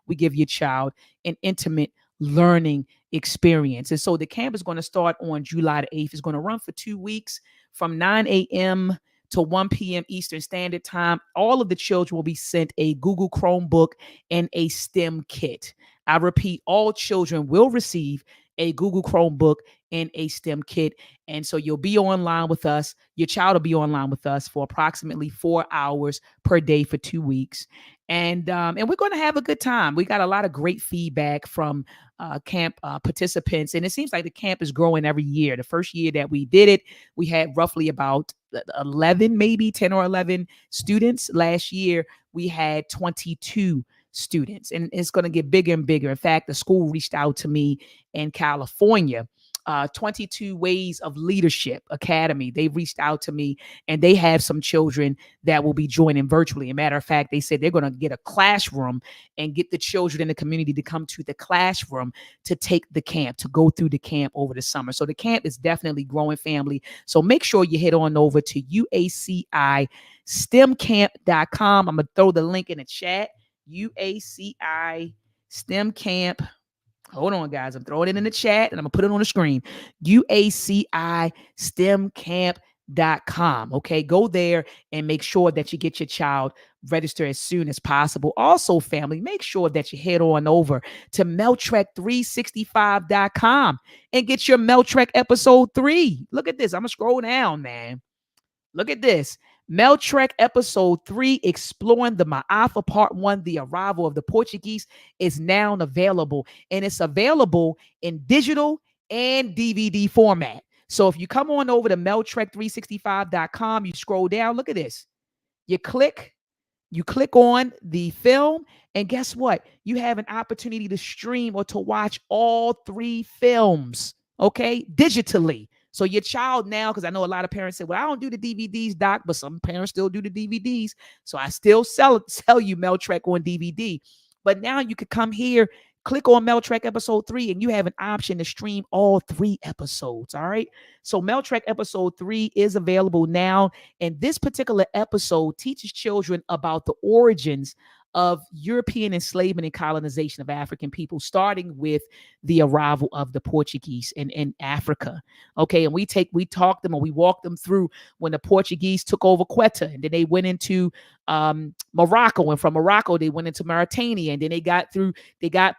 we give your child an intimate learning experience. And so the camp is going to start on July the 8th. It's going to run for 2 weeks from 9 a.m. to 1 p.m. Eastern Standard Time. All of the children will be sent a Google Chromebook and a STEM kit. I repeat, all children will receive a Google Chromebook and a STEM kit. And so you'll be online with us. Your child will be online with us for approximately 4 hours per day for 2 weeks. And we're going to have a good time. We got a lot of great feedback from camp participants, and it seems like the camp is growing every year. The first year that we did it, we had roughly about 11, maybe 10 or 11 students. Last year, we had 22 students, and it's going to get bigger and bigger. In fact, the school reached out to me in California. 22 Ways of Leadership Academy. They reached out to me, and they have some children that will be joining virtually. As a matter of fact, they said they're going to get a classroom and get the children in the community to come to the classroom to take the camp, to go through the camp over the summer. So the camp is definitely growing, family. So make sure you head on over to UACISTEMcamp.com. I'm going to throw the link in the chat. UACI STEM Camp. Hold on, guys. I'm throwing it in the chat and I'm going to put it on the screen. UACISTEMcamp.com. Okay, go there and make sure that you get your child registered as soon as possible. Also, family, make sure that you head on over to Meltrek365.com and get your Meltrek episode 3. Look at this. I'm going to scroll down, man. Look at this. Meltrek episode 3, exploring the Ma'afa part 1, the arrival of the Portuguese, is now available. And it's available in digital and DVD format. So if you come on over to Meltrek365.com, you scroll down, look at this. You click on the film, and guess what? You have an opportunity to stream or to watch all 3 films, okay, digitally. So your child now, because I know a lot of parents say, well, I don't do the DVDs, Doc, but some parents still do the DVDs. So I still sell you Meltrek on DVD. But now you could come here, click on Meltrek episode 3, and you have an option to stream all 3 episodes. All right. So Meltrek episode 3 is available now. And this particular episode teaches children about the origins of European enslavement and colonization of African people, starting with the arrival of the Portuguese in Africa. Okay, and we talked them, and we walked them through when the Portuguese took over Quetta, and then they went into Morocco, and from Morocco they went into Mauritania, and then they got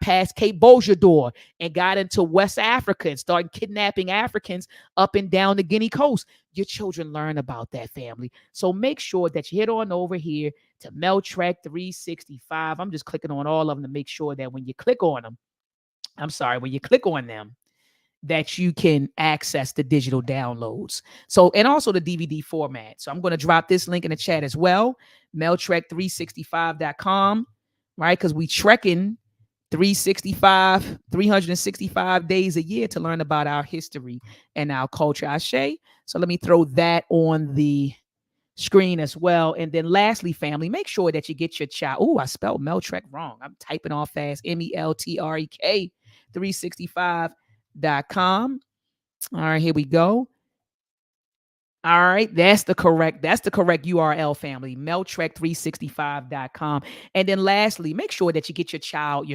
past Cape Bojador and got into West Africa and started kidnapping Africans up and down the Guinea coast. Your children learn about that, family. So make sure that you head on over here to Meltrek 365. I'm just clicking on all of them to make sure that when you click on them, that you can access the digital downloads. So, and also the DVD format. So I'm going to drop this link in the chat as well. Meltrek365.com, right? Because we trekking 365 days a year to learn about our history and our culture. Ashe. So let me throw that on the screen as well. And then lastly, family, make sure that you get your child. Oh, I spelled Meltrek wrong. I'm typing off fast. MELTREK 365.com. All right, here we go. All right, that's the correct URL, family, Meltrek365.com. And then lastly, make sure that you get your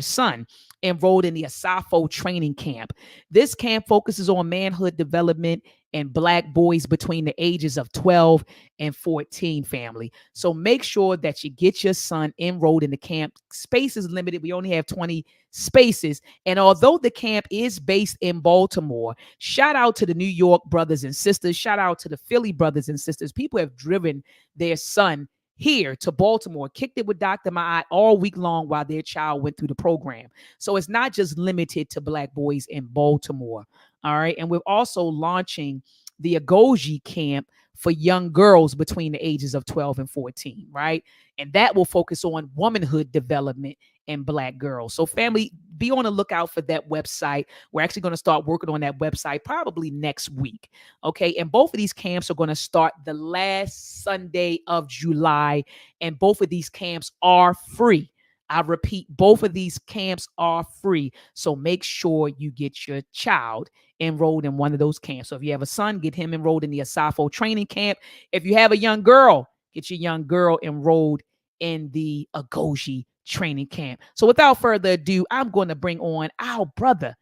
son, enrolled in the Asafo training camp. This camp focuses on manhood development and Black boys between the ages of 12 and 14, family. So make sure that you get your son enrolled in the camp. Space is limited. We only have 20 spaces. And although the camp is based in Baltimore, shout out to the New York brothers and sisters. Shout out to the Philly brothers and sisters. People have driven their son here to Baltimore, kicked it with Dr. Ma'at all week long while their child went through the program. So it's not just limited to Black boys in Baltimore. All right. And we're also launching the Agoji camp for young girls between the ages of 12 and 14. Right. And that will focus on womanhood development and Black girls. So family, be on the lookout for that website. We're actually going to start working on that website probably next week. Okay. And both of these camps are going to start the last Sunday of July. And both of these camps are free. I repeat, both of these camps are free. So make sure you get your child enrolled in one of those camps. So if you have a son, get him enrolled in the Asafo training camp. If you have a young girl, get your young girl enrolled in the Agoji training camp. So without further ado, I'm going to bring on our brother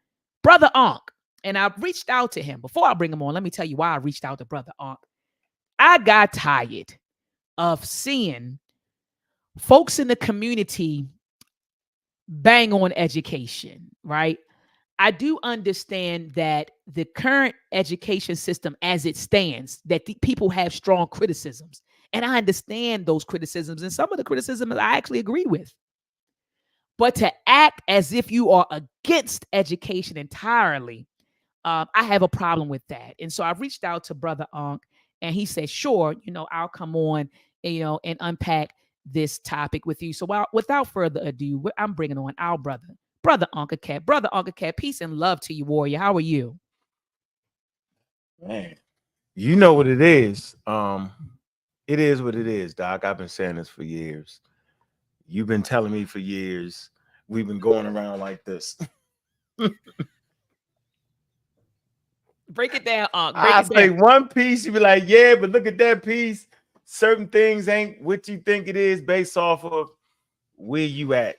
Ankh. And I reached out to him. Before I bring him on, let me tell you why I reached out to brother Ankh. I got tired of seeing folks in the community bang on education, right? I do understand that the current education system as it stands, that the people have strong criticisms. And I understand those criticisms. And some of the criticisms I actually agree with. But to act as if you are against education entirely, I have a problem with that. And so I reached out to Brother Ankh, and he said, sure, I'll come on, and unpack this topic with you. So without further ado, I'm bringing on our Brother Ankh Cat. Brother Ankh Cat, peace and love to you, warrior. How are you? Man, you know what it is. It is what it is, Doc. I've been saying this for years. You've been telling me for years. We've been going around like this. Break it down, Ankh. Break I it down. say one piece, you be like, yeah, but look at that piece. Certain things ain't what you think it is based off of where you at.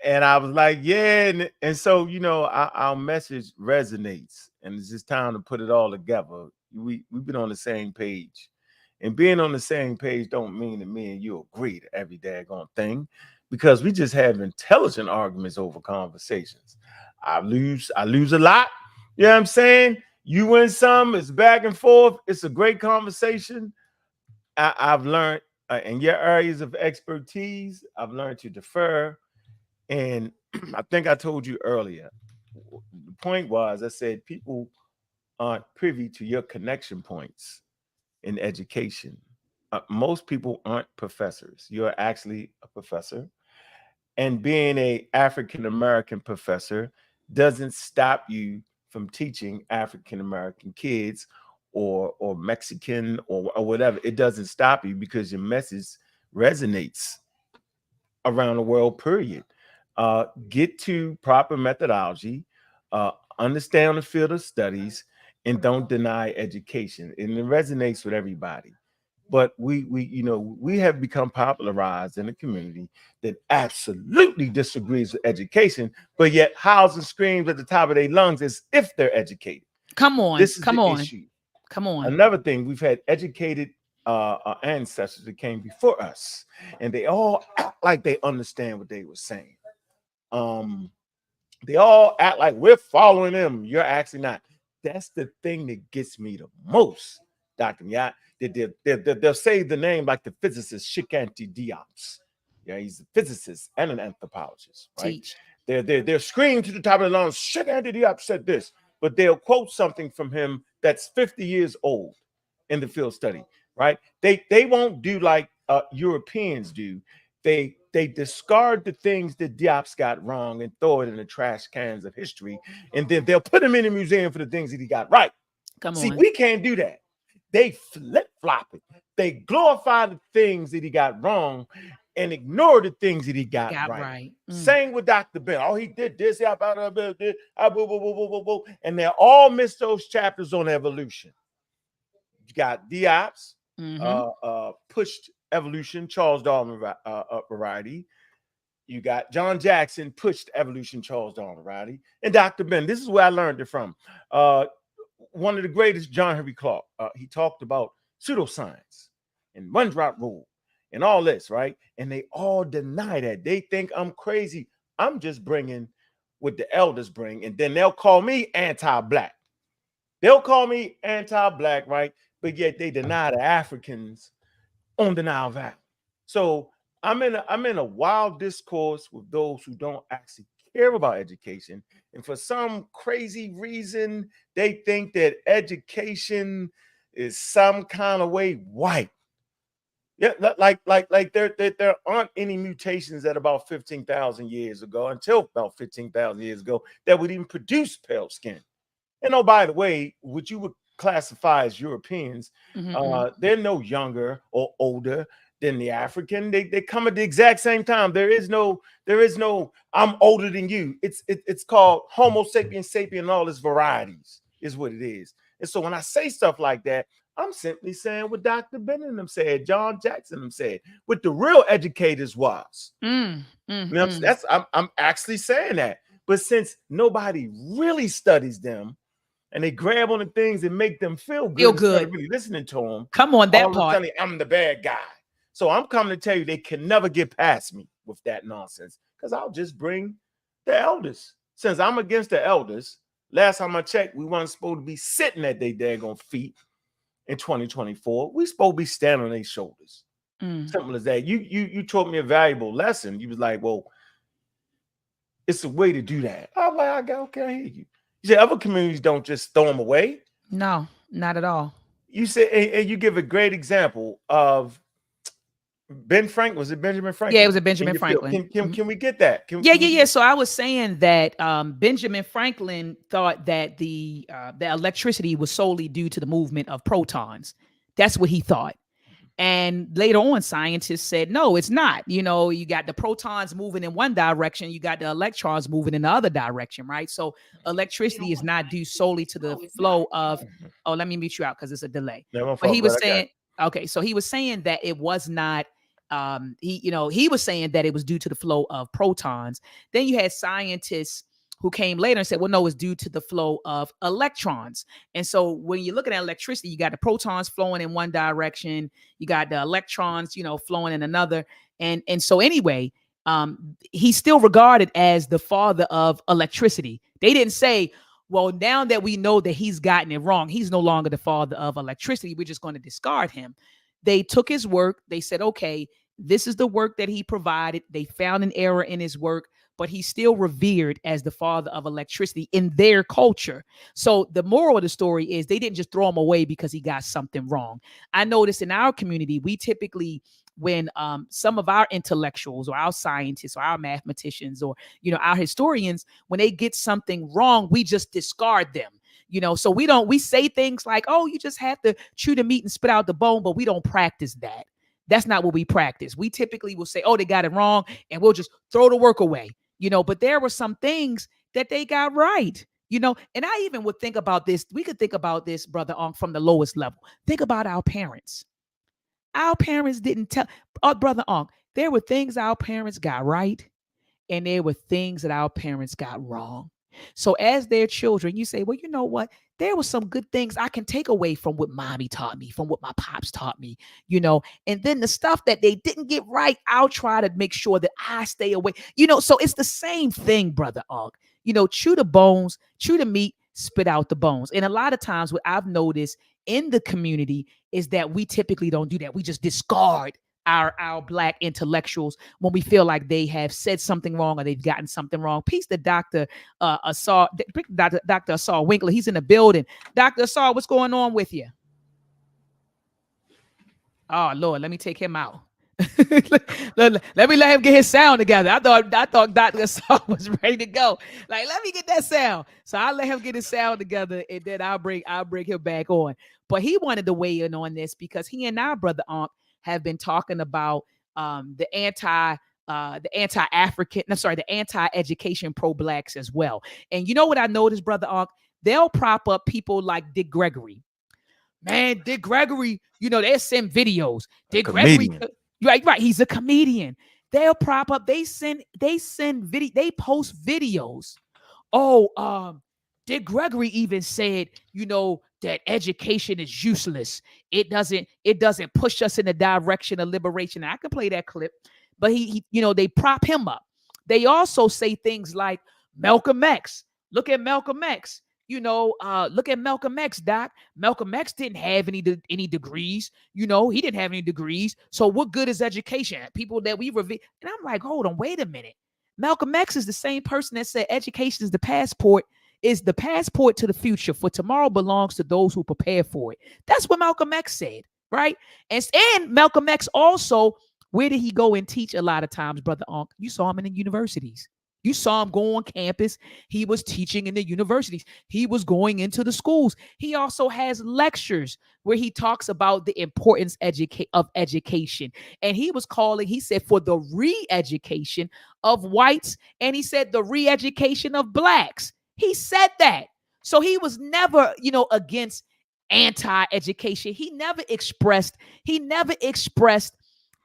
And I was like, yeah. And so, our message resonates. And it's just time to put it all together. We've been on the same page. And being on the same page don't mean that me and you agree to every daggone thing, because we just have intelligent arguments over conversations. I lose a lot. You know what I'm saying? You win some, it's back and forth. It's a great conversation. I've learned in your areas of expertise, I've learned to defer. And I think I told you earlier, the point was, I said people aren't privy to your connection points in education. Most people aren't professors. You're actually a professor. And being a African American professor doesn't stop you from teaching African American kids or Mexican or whatever. It doesn't stop you because your message resonates around the world, period. Get to proper methodology, uh, understand the field of studies, and don't deny education. And it resonates with everybody. But we have become popularized in a community that absolutely disagrees with education, but yet howls and screams at the top of their lungs as if they're educated. Come on. This is Come the on. issue. Come on. Another thing, we've had educated ancestors that came before us, and they all act like they understand what they were saying. Um, they all act like we're following them. You're actually not. That's the thing that gets me the most, Dr. Yacht. They'll say the name like the physicist Shikanti Diops. Yeah, he's a physicist and an anthropologist, right? Teach. They're screaming to the top of the lungs, Shikanti Diop said this, but they'll quote something from him that's 50 years old in the field study, right? They won't do like Europeans do. They discard the things that Diop's got wrong and throw it in the trash cans of history, and then they'll put him in the museum for the things that he got right. Come See, on. we can't do that. They flip flop it. They glorify the things that he got wrong and ignore the things that he got right. Right. Same with Dr. Ben. Oh, he did this, and they all missed those chapters on evolution. You got Diop's pushed evolution, Charles Darwin variety. You got John Jackson pushed evolution, Charles Darwin variety, and Dr. Ben. This is where I learned it from. One of the greatest, John Henry Clark. He talked about pseudoscience and one drop rule and all this, right? And they all deny that. They think I'm crazy. I'm just bringing what the elders bring, and then they'll call me anti-black. They'll call me anti-black, right? But yet they deny the Africans on the Nile Valley. So I'm in a wild discourse with those who don't actually care about education. And for some crazy reason, they think that education is some kind of way white. Yeah, like there aren't any mutations at about 15,000 years ago, until about 15,000 years ago, that would even produce pale skin. And oh, by the way, what you would classify as Europeans, they're no younger or older than the African. They come at the exact same time. There is no I'm older than you. It's called Homo sapiens sapien, all its varieties is what it is. And so when I say stuff like that, I'm simply saying what Dr. Benham said, John Jackson said, what the real educators was. You know, I'm actually saying that. But since nobody really studies them and they grab on the things that make them feel good instead of really listening to them, come on, that all of a part. sudden I'm the bad guy. So I'm coming to tell you they can never get past me with that nonsense, because I'll just bring the elders. Since I'm against the elders, last time I checked, we weren't supposed to be sitting at their daggone feet in 2024. We supposed to be standing on their shoulders. Simple as that. You taught me a valuable lesson. You was like, well, it's a way to do that. I'm like, okay, I hear you. You said other communities don't just throw them away. No, not at all. You said, and you give a great example of Ben Franklin. Was it Benjamin Franklin? Yeah, it was a Benjamin Franklin. Can we get that? Yeah. So I was saying that Benjamin Franklin thought that the electricity was solely due to the movement of protons. That's what he thought. And later on, scientists said, no, it's not. You know, you got the protons moving in one direction, you got the electrons moving in the other direction, right? So electricity is not due solely to the flow of, oh, let me mute you out because it's a delay. But he was saying, okay, so he was saying that it was not, he was saying that it was due to the flow of protons. Then you had scientists who came later and said, well, no, it's due to the flow of electrons. And so when you're looking at electricity, you got the protons flowing in one direction, you got the electrons, flowing in another. And so anyway, he's still regarded as the father of electricity. They didn't say, well, now that we know that he's gotten it wrong, he's no longer the father of electricity, we're just going to discard him. They took his work. They said, okay, this is the work that he provided. They found an error in his work, but he's still revered as the father of electricity in their culture. So the moral of the story is they didn't just throw him away because he got something wrong. I noticed in our community, we typically, when some of our intellectuals or our scientists or our mathematicians or, our historians, when they get something wrong, we just discard them. So we say things like, oh, you just have to chew the meat and spit out the bone, but we don't practice that. That's not what we practice. We typically will say, oh, they got it wrong, and we'll just throw the work away. But there were some things that they got right, and I even would think about this. We could think about this, Brother Unk, from the lowest level. Think about our parents. Our parents didn't tell, Brother Unk, there were things our parents got right, and there were things that our parents got wrong. So as their children, you say, well, you know what? There were some good things I can take away from what mommy taught me, from what my pops taught me, and then the stuff that they didn't get right, I'll try to make sure that I stay away, so it's the same thing, Brother Og. Chew the bones, chew the meat, spit out the bones. And a lot of times what I've noticed in the community is that we typically don't do that. We just discard our Black intellectuals when we feel like they have said something wrong or they've gotten something wrong. Peace to Dr. Asar Winkler. He's in the building. Dr. Asar, what's going on with you? Oh, Lord, let me take him out. let me let him get his sound together. I thought Dr. Asar was ready to go. Like, let me get that sound. So I'll let him get his sound together, and then I'll bring him back on. But he wanted to weigh in on this because he and our brother Ankh have been talking about the anti-education pro-Blacks as well. And you know what I noticed, Brother Ankh? They'll prop up people like Dick Gregory. Man, Dick Gregory, they'll send videos. Dick Gregory, right. He's a comedian. They'll prop up. They post videos. Oh, Dick Gregory even said, that education is useless. It doesn't push us in the direction of liberation. I can play that clip, but he they prop him up. They also say things like Malcolm X. Look at Malcolm X. Look at Malcolm X, Doc. Malcolm X didn't have any degrees. He didn't have any degrees. So what good is education? People that we revere. And I'm like, hold on, wait a minute. Malcolm X is the same person that said education is the passport to the future, for tomorrow belongs to those who prepare for it. That's what Malcolm X said, right? And Malcolm X also, where did he go and teach a lot of times, Brother Ankh? You saw him in the universities. You saw him go on campus. He was teaching in the universities. He was going into the schools. He also has lectures where he talks about the importance of education. And he said, for the re-education of whites, and he said the re-education of Blacks. He said that. So he was never, against anti-education. He never expressed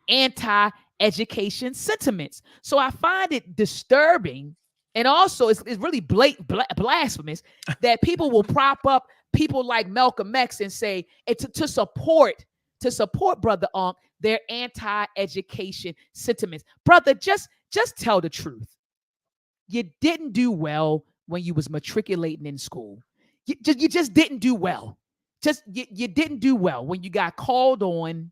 anti-education sentiments. So I find it disturbing, and also it's really blatant blasphemous that people will prop up people like Malcolm X and say to support Brother Unk their anti-education sentiments. Brother, just tell the truth. You didn't do well when you was matriculating in school. You just didn't do well. You didn't do well when you got called on.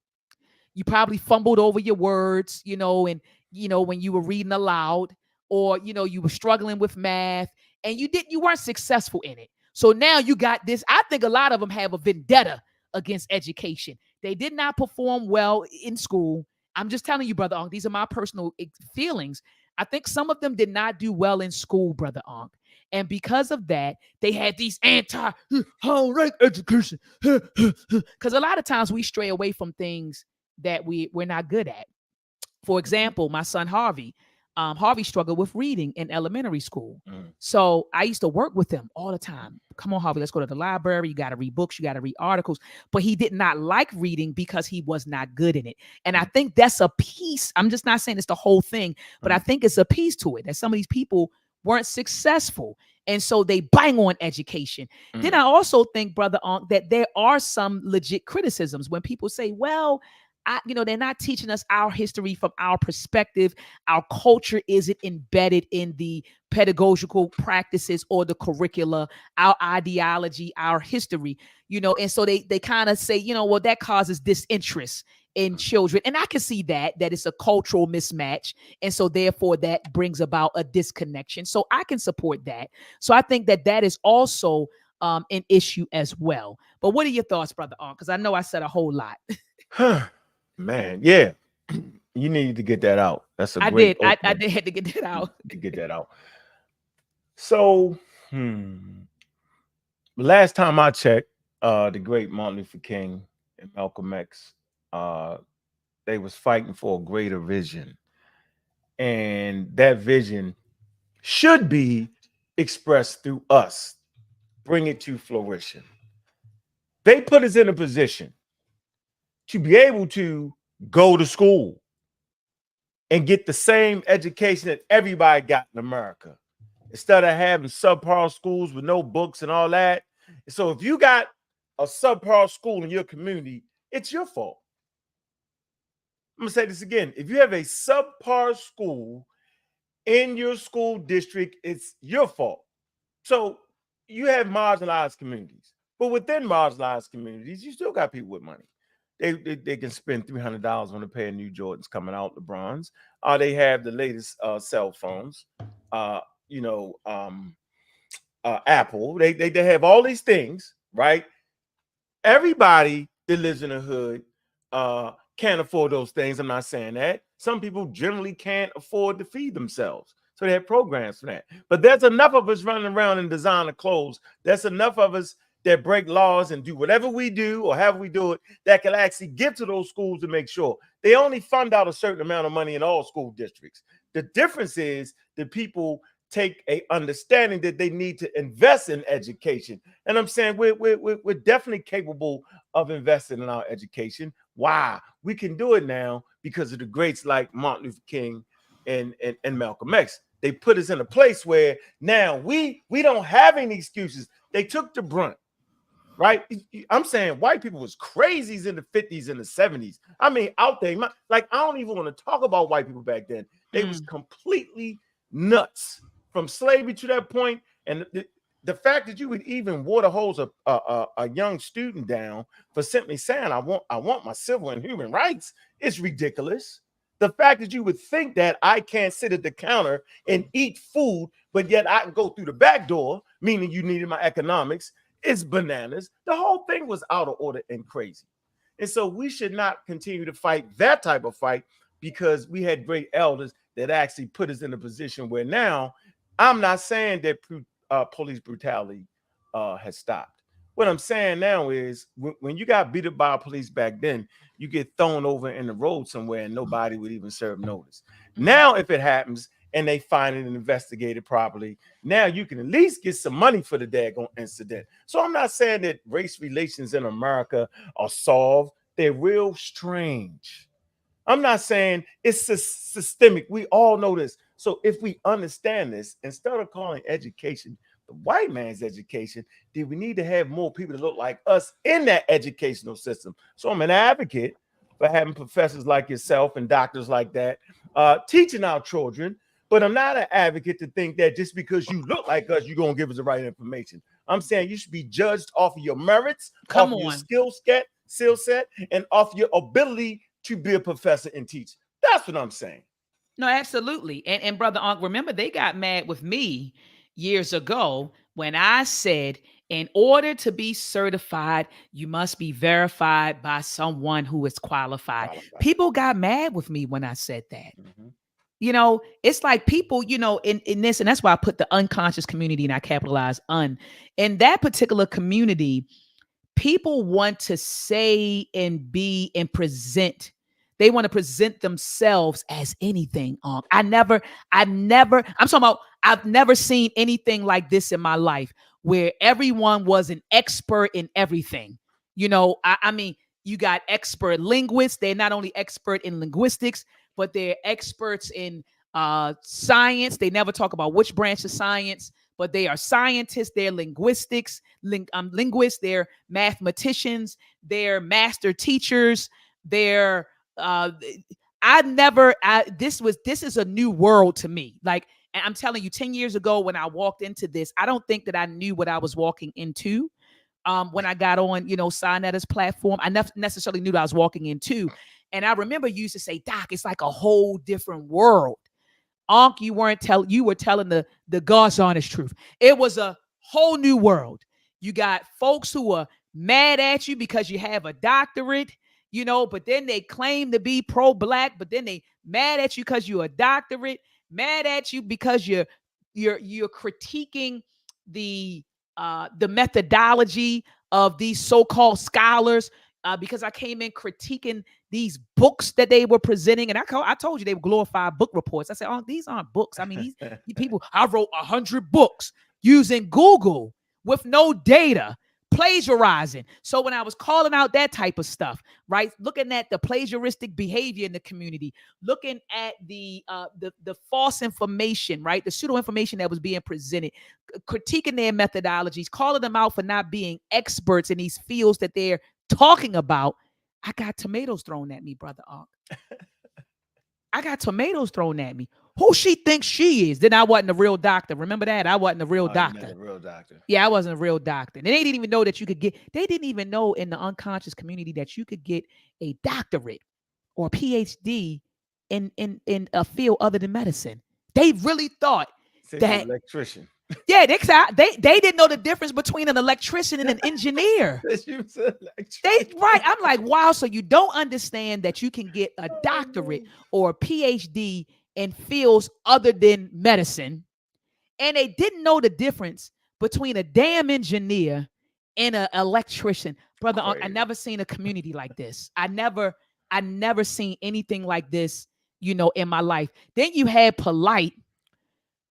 You probably fumbled over your words, and when you were reading aloud, or you were struggling with math, and you weren't successful in it. So now you got this. I think a lot of them have a vendetta against education. They did not perform well in school. I'm just telling you, Brother Unk, these are my personal feelings. I think some of them did not do well in school, Brother Unk. And because of that, they had these anti-right education. Because a lot of times we stray away from things that we're not good at. For example, my son Harvey struggled with reading in elementary school. So I used to work with him all the time. Come on, Harvey, let's go to the library. You got to read books. You got to read articles. But he did not like reading because he was not good in it. And I think that's a piece. I'm just not saying it's the whole thing, but I think it's a piece to it that some of these people weren't successful. And so they bang on education. Then I also think, Brother Unk, that there are some legit criticisms when people say, well, they're not teaching us our history from our perspective. Our culture isn't embedded in the pedagogical practices or the curricula, our ideology, our history, and so they kind of say, well, that causes disinterest in children. And I can see that it's a cultural mismatch. And so therefore that brings about a disconnection. So I can support that. So I think that is also an issue as well. But what are your thoughts, Brother Unk? Because I know I said a whole lot. Man, yeah. You needed to get that out. That's a great I did have to get that out. To get that out. So last time I checked, the great Martin Luther King and Malcolm X, they was fighting for a greater vision. And that vision should be expressed through us. Bring it to fruition. They put us in a position to be able to go to school and get the same education that everybody got in America, instead of having subpar schools with no books and all that. So if you got a subpar school in your community, it's your fault. I'm gonna say this again. If you have a subpar school in your school district, it's your fault. So you have marginalized communities, but within marginalized communities, you still got people with money. They can spend $300 on a pair of new Jordans coming out, LeBrons. They have the latest cell phones, Apple. They have all these things, right? Everybody that lives in the hood can't afford those things. I'm not saying that. Some people generally can't afford to feed themselves. So they have programs for that. But there's enough of us running around in designer clothes. There's enough of us that break laws and do whatever we do or however we do it that can actually get to those schools to make sure. They only fund out a certain amount of money in all school districts. The difference is that people take a understanding that they need to invest in education. And I'm saying we're definitely capable of investing in our education. Why? We can do it now because of the greats like Martin Luther King and Malcolm X. They put us in a place where now we don't have any excuses. They took the brunt. Right? I'm saying white people was crazies in the 50s and the 70s. I mean, out there, like, I don't even want to talk about white people back then. They was completely nuts from slavery to that point. And the fact that you would even water hose a young student down for simply saying, I want my civil and human rights is ridiculous. The fact that you would think that I can't sit at the counter and eat food, but yet I can go through the back door, meaning you needed my economics, is bananas. The whole thing was out of order and crazy. And so we should not continue to fight that type of fight, because we had great elders that actually put us in a position where now, I'm not saying that police brutality has stopped. What I'm saying now is when you got beat up by police back then, you get thrown over in the road somewhere and nobody would even serve notice. Now, if it happens, and they find it and investigate it properly, now you can at least get some money for the daggone incident. So I'm not saying that race relations in America are solved. They're real strange. I'm not saying it's systemic. We all know this. So if we understand this, instead of calling education the white man's education, then we need to have more people that look like us in that educational system. So I'm an advocate for having professors like yourself and doctors like that teaching our children. But I'm not an advocate to think that just because you look like us, you're going to give us the right information. I'm saying you should be judged off of your merits, Come off of your on. skill set, and off your ability to be a professor and teach. That's what I'm saying. No, absolutely. And brother Unc, remember they got mad with me years ago when I said, in order to be certified, you must be verified by someone who is qualified. People got mad with me when I said that. Mhm. You know, it's like people, you know, in this, and that's why I put the unconscious community and I capitalize un. In that particular community, people want to say and be and present. They want to present themselves as anything. I'm talking about, I've never seen anything like this in my life where everyone was an expert in everything. You know, I mean, you got expert linguists. They're not only expert in linguistics, but they're experts in science. They never talk about which branch of science, but they are scientists, they're linguists, they're mathematicians, they're master teachers, they're uh this is a new world to me. Like, and I'm telling you, 10 years ago when I walked into this, I don't think that I knew what I was walking into. When I got on, you know, Sinetta's platform, I never necessarily knew what I was walking into. And I remember you used to say, Doc, it's like a whole different world. Onk, you were telling the God's honest truth. It was a whole new world. You got folks who are mad at you because you have a doctorate, you know, but then they claim to be pro-black, but then they mad at you because you're a doctorate, mad at you because you're critiquing the methodology of these so-called scholars, because I came in critiquing these books that they were presenting, and I told you they were glorified book reports. I said, "Oh, these aren't books. I mean, these people. I wrote 100 books using Google with no data, plagiarizing." So when I was calling out that type of stuff, right, looking at the plagiaristic behavior in the community, looking at the false information, right, the pseudo information that was being presented, critiquing their methodologies, calling them out for not being experts in these fields that they're talking about, I got tomatoes thrown at me, brother Ark. I got tomatoes thrown at me. Who she thinks she is? Then I wasn't a real doctor. Remember that? I wasn't a real doctor. A real doctor. Yeah, I wasn't a real doctor. And they didn't even know that you could get, they didn't even know in the unconscious community that you could get a doctorate or a PhD in a field other than medicine. They really thought that electrician. Yeah, they didn't know the difference between an electrician and an engineer. Right. I'm like, wow. So you don't understand that you can get a doctorate or a PhD in fields other than medicine. And they didn't know the difference between a damn engineer and an electrician. Brother, I never seen a community like this. I never seen anything like this, you know, in my life. Then you had Polite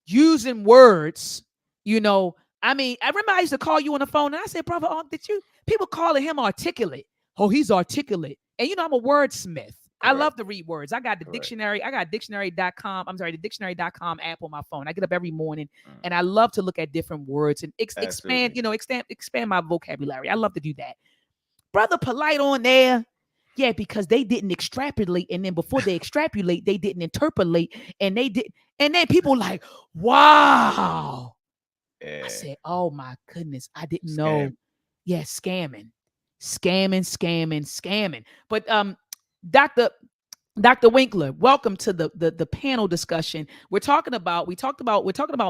using words, you know. I mean, I remember I used to call you on the phone and I said, brother, people calling him articulate. Oh, he's articulate. And you know, I'm a wordsmith. I love to read words. I got the dictionary. I got dictionary.com. I'm sorry, the dictionary.com app on my phone. I get up every morning and I love to look at different words and expand, you know, expand my vocabulary. I love to do that. Brother Polite on there. Yeah, because they didn't extrapolate. And then before they extrapolate, they didn't interpolate. And they did. And then people like, wow. Yeah. I said, oh my goodness, I didn't know. Yeah, scamming. But Dr. Winkler, welcome to the panel discussion. We're talking about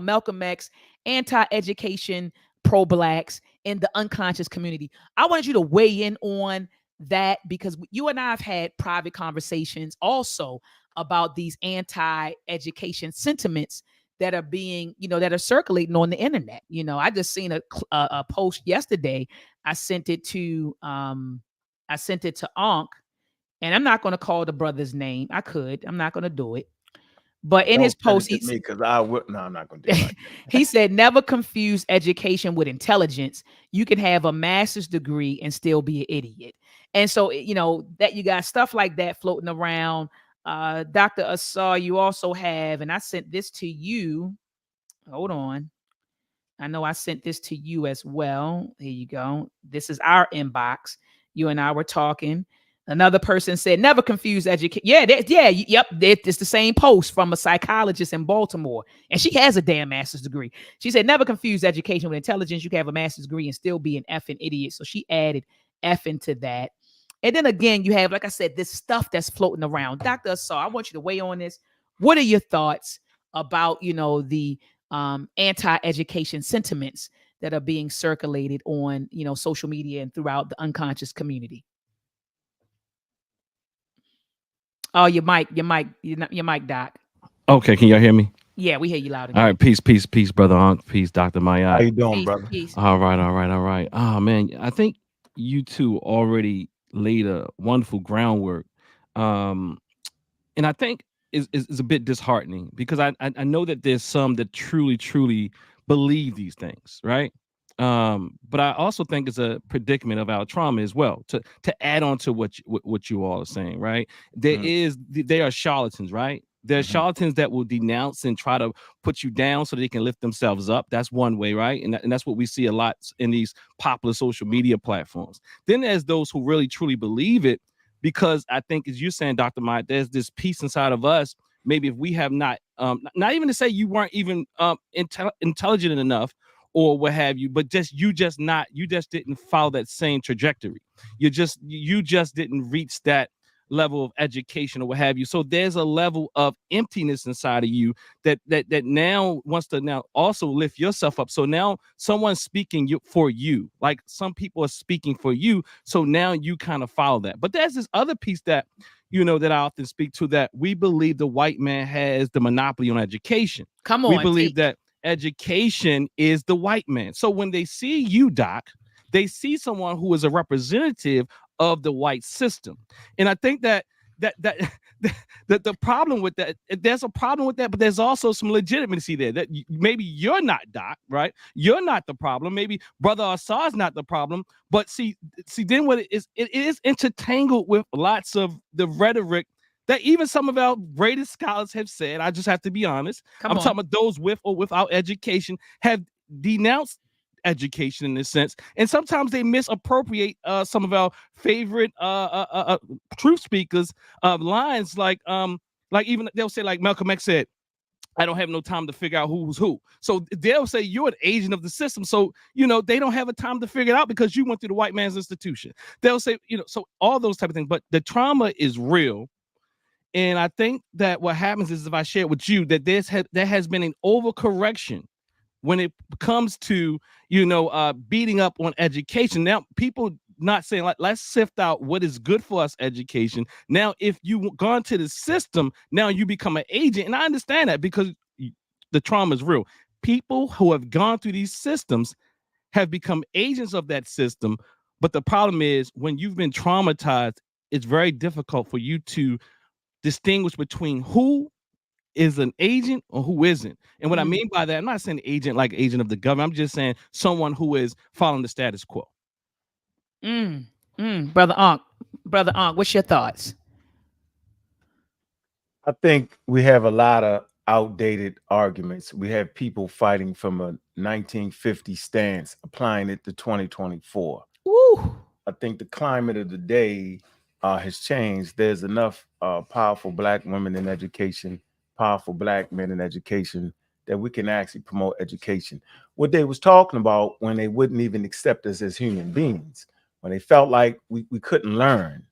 Malcolm X, anti-education, pro-blacks in the unconscious community. I wanted you to weigh in on that because you and I have had private conversations also about these anti-education sentiments that are being, you know, that are circulating on the internet. You know, I just seen a post yesterday. I sent it to Ankh, and I'm not going to call the brother's name. I'm not going to do it. But in his Don't send post, it to me because I would. No, I'm not gonna do it like he said, never confuse education with intelligence. You can have a master's degree and still be an idiot. And so, that you got stuff like that floating around. Dr. Asar, you also have, and I sent this to you. Hold on. I know I sent this to you as well. Here you go. This is our inbox. You and I were talking. Another person said, never confuse education. Yeah, yep. It's the same post from a psychologist in Baltimore. And she has a damn master's degree. She said, never confuse education with intelligence. You can have a master's degree and still be an effing idiot. So she added effing to that. And then again, you have, like I said, this stuff that's floating around. Dr. Asar, I want you to weigh on this. What are your thoughts about, the anti-education sentiments that are being circulated on, social media and throughout the unconscious community? Oh, your mic, Doc. Okay, can y'all hear me? Yeah, we hear you loud and All clear. right, peace, brother Unc. Peace, Dr. Mayat. How you doing, Peace, brother? peace. All right. Oh man, I think you two already laid a wonderful groundwork. And I think is a bit disheartening because I know that there's some that truly believe these things, right? But I also think it's a predicament of our trauma as well. To add on to what you all are saying, right? They are charlatans, right? They're charlatans that will denounce and try to put you down so they can lift themselves up. That's one way, right? And that's what we see a lot in these popular social media platforms. Then there's those who really truly believe it, because I think, as you're saying, Dr. Maya, there's this piece inside of us. Maybe if we have not even to say you weren't even intelligent enough or what have you, but you just didn't follow that same trajectory. You just didn't reach that level of education or what have you. So there's a level of emptiness inside of you that now wants to now also lift yourself up. So now someone's speaking for you, like some people are speaking for you. So now you kind of follow that. But there's this other piece that, that I often speak to, that we believe the white man has the monopoly on education. Come on. We believe that education is the white man. So when they see you, Doc, they see someone who is a representative of the white system. And I think that the problem with that, there's a problem with that, but there's also some legitimacy there, that maybe you're not Doc, right? You're not the problem. Maybe Brother Asar's not the problem. But see, then what it is intertangled with lots of the rhetoric that even some of our greatest scholars have said. I just have to be honest. I'm talking about those with or without education have denounced education in this sense, and sometimes they misappropriate some of our favorite truth speakers lines, like even they'll say, like Malcolm X said, I don't have no time to figure out who's who. So they'll say you're an agent of the system. So, they don't have a time to figure it out because you went through the white man's institution. They'll say, so all those type of things. But the trauma is real. And I think that what happens is, if I share with you, that there has been an overcorrection when it comes to, beating up on education. Now, people not saying, like, let's sift out what is good for us education. Now, if you've gone to the system, now you become an agent. And I understand that because the trauma is real. People who have gone through these systems have become agents of that system. But the problem is, when you've been traumatized, it's very difficult for you to distinguish between who is an agent or who isn't. And what I mean by that, I'm not saying agent like agent of the government. I'm just saying someone who is following the status quo. Brother Ankh, what's your thoughts? I think we have a lot of outdated arguments. We have people fighting from a 1950 stance, applying it to 2024. Ooh. I think the climate of the day has changed. There's enough powerful Black women in education, powerful Black men in education, that we can actually promote education. What they was talking about when they wouldn't even accept us as human beings, when they felt like we couldn't learn,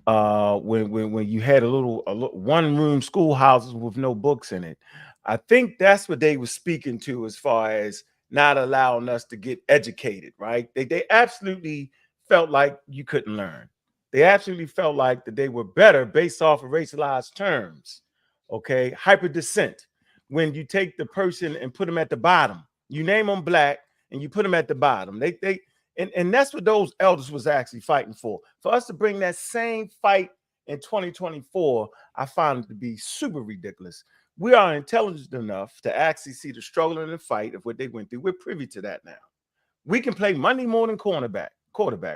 when you had a little one-room schoolhouses with no books in it. I think that's what they were speaking to as far as not allowing us to get educated, right? They absolutely felt like you couldn't learn. They absolutely felt like that they were better based off of racialized terms. Okay, hyper descent. When you take the person and put them at the bottom, you name them Black and you put them at the bottom. And that's what those elders was actually fighting for us to bring that same fight in 2024. I found it to be super ridiculous. we are intelligent enough to actually see the struggle and the fight of what they went through. We're privy to that now. We can play Monday morning quarterback,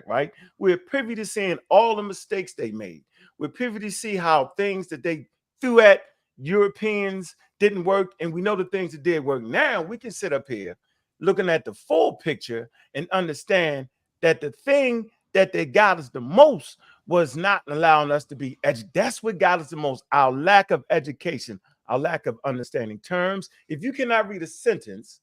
right? We're privy to seeing all the mistakes they made. We're privy to see how things that they threw at Europeans didn't work, and we know the things that did work. Now we can sit up here looking at the full picture and understand that the thing that they got us the most was not allowing us to be educated. That's what got us the most, our lack of education, our lack of understanding terms. If you cannot read a sentence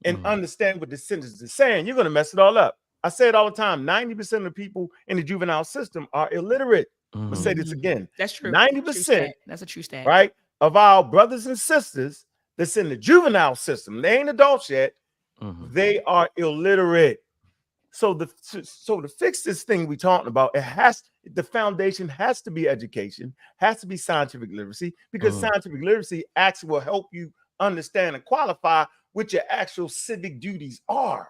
and understand what the sentence is saying, you're going to mess it all up. I say it all the time, 90% of the people in the juvenile system are illiterate. I'm going to say this again. That's true. 90%. That's a true stat. Right, of our brothers and sisters that's in the juvenile system, they ain't adults yet, they are illiterate. So to fix this thing we talking about, the foundation has to be education, has to be scientific literacy, because scientific literacy actually will help you understand and qualify what your actual civic duties are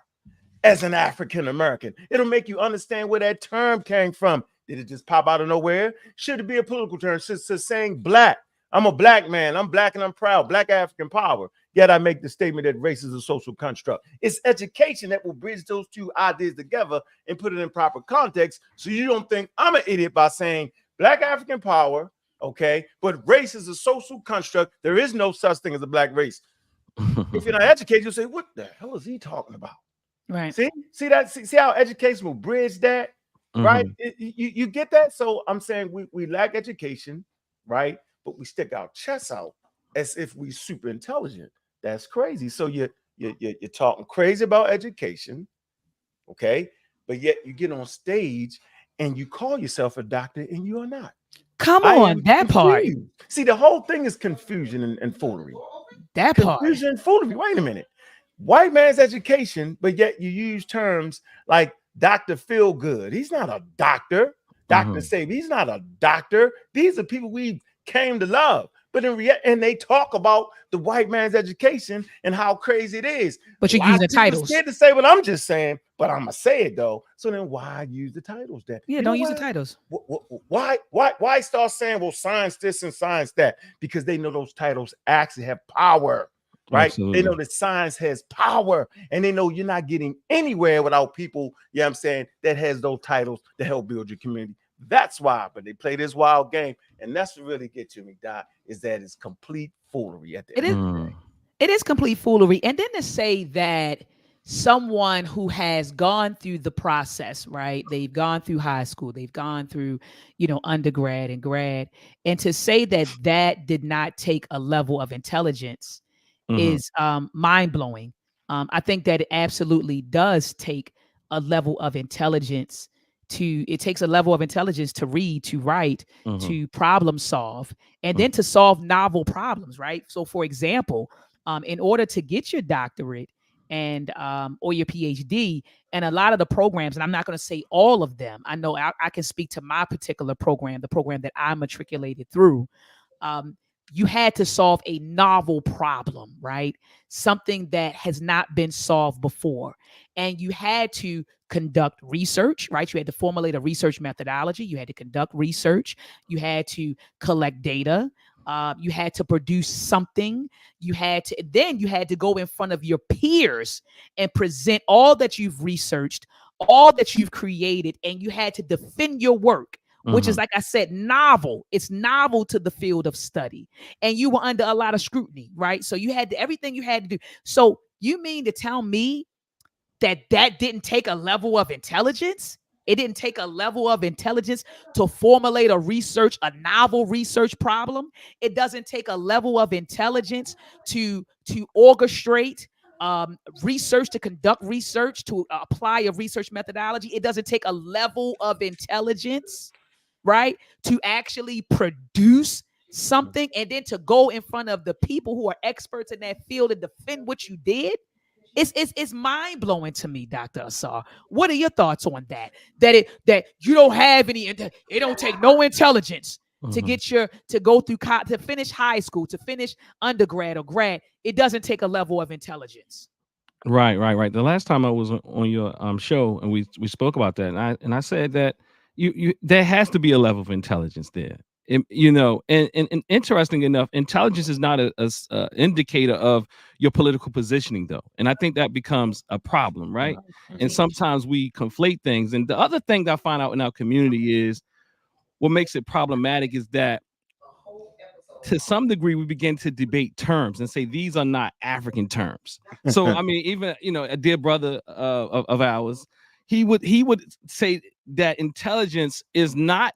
as an African American. It'll make you understand where that term came from. Did it just pop out of nowhere? Should it be a political term? So saying black, I'm a black man, I'm black and I'm proud, black African power. Yet I make the statement that race is a social construct. It's education that will bridge those two ideas together and put it in proper context, so you don't think I'm an idiot by saying black African power, okay, but race is a social construct. There is no such thing as a black race. If you're not educated, you'll say, what the hell is he talking about? Right. See how education will bridge that, right? You get that? So I'm saying we lack education, right? But we stick our chests out as if we super intelligent. That's crazy. So you're talking crazy about education, okay? But yet you get on stage and you call yourself a doctor and you are not. Come on, that part. See, the whole thing is confusion and foolery. That part. Confusion and foolery. Wait a minute. White man's education, but yet you use terms like Dr. Feel Good. He's not a doctor. Dr. Sabe, he's not a doctor. These are people we came to love. But in reality, and they talk about the white man's education and how crazy it is. But you're using the titles. Scared to say what I'm just saying, but I'm gonna say it though. So then, why use the titles then? Yeah, don't use the titles. Why start saying, well, science this and science that? Because they know those titles actually have power, right? Absolutely. They know that science has power, and they know you're not getting anywhere without people. You know what I'm saying, that has those titles to help build your community. That's why, but they play this wild game, and that's what really gets you, me, Doc, is that it's complete foolery at the end of the day. It is complete foolery. And then to say that someone who has gone through the process, right? They've gone through high school, they've gone through, undergrad and grad, and to say that that did not take a level of intelligence is mind-blowing. I think that it absolutely does take a level of intelligence. It takes a level of intelligence to read, to write, to problem solve, and then to solve novel problems, right? So for example, in order to get your doctorate and or your PhD, and a lot of the programs, and I'm not going to say all of them, I know I can speak to my particular program, the program that I matriculated through. You had to solve a novel problem, right? Something that has not been solved before. And you had to conduct research, right? You had to formulate a research methodology. You had to conduct research. You had to collect data. You had to produce something. You had to go in front of your peers and present all that you've researched, all that you've created, and you had to defend your work, which is, like I said, novel. It's novel to the field of study. And you were under a lot of scrutiny, right? So you had everything you had to do. So you mean to tell me that didn't take a level of intelligence? It didn't take a level of intelligence to formulate a novel research problem. It doesn't take a level of intelligence to orchestrate research, to conduct research, to apply a research methodology. It doesn't take a level of intelligence, right, to actually produce something and then to go in front of the people who are experts in that field and defend what you did. It's mind-blowing to me, Dr. Asar. What are your thoughts on that? That you don't have any, it don't take no intelligence to go through, to finish high school, to finish undergrad or grad. It doesn't take a level of intelligence. Right. The last time I was on your show and we spoke about that, and I said that you there has to be a level of intelligence there. You know, and interesting enough, intelligence is not a indicator of your political positioning, though, and I think that becomes a problem, right? And sometimes we conflate things. And the other thing that I find out in our community is what makes it problematic is that to some degree we begin to debate terms and say these are not African terms. So I mean, even, you know, a dear brother of ours, he would say that intelligence is not,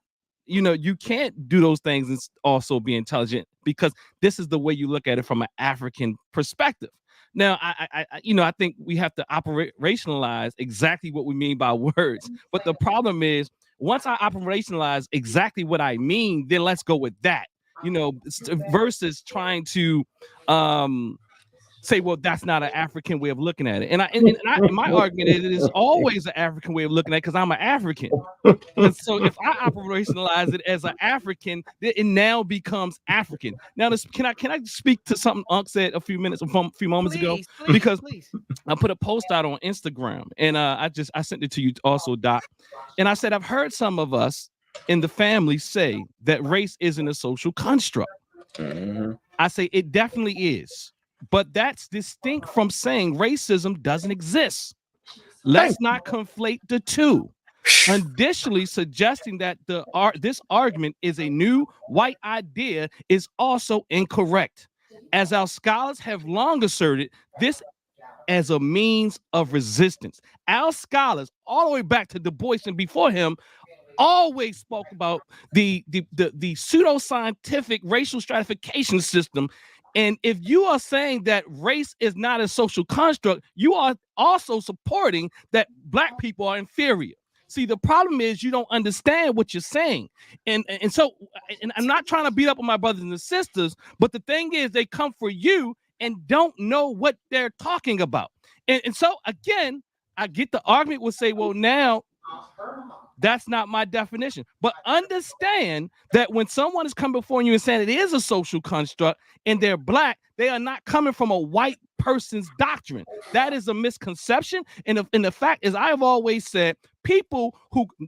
you know, you can't do those things and also be intelligent, because this is the way you look at it from an African perspective. Now, I think we have to operationalize exactly what we mean by words. But the problem is, once I operationalize exactly what I mean, then let's go with that, you know, versus trying to say, well, that's not an African way of looking at it. And my argument is it is always an African way of looking at it, because I'm an African. And so if I operationalize it as an African, it now becomes African. Now, can I speak to something Unc said a few moments ago? Because I put a post out on Instagram, and I sent it to you also, Doc. And I said, I've heard some of us in the family say that race isn't a social construct. I say it definitely is. But that's distinct from saying racism doesn't exist. Let's not conflate the two. Additionally, suggesting that this argument is a new white idea is also incorrect, as our scholars have long asserted this as a means of resistance. Our scholars, all the way back to Du Bois and before him, always spoke about the pseudoscientific racial stratification system. And if you are saying that race is not a social construct, you are also supporting that Black people are inferior. See, the problem is you don't understand what you're saying. And so I'm not trying to beat up on my brothers and sisters, but the thing is they come for you and don't know what they're talking about. And so, again, I get the argument will say, well, now that's not my definition. But understand that when someone is coming before you and saying it is a social construct and they're Black, they are not coming from a white person's doctrine. That is a misconception. And the fact is, I have always said,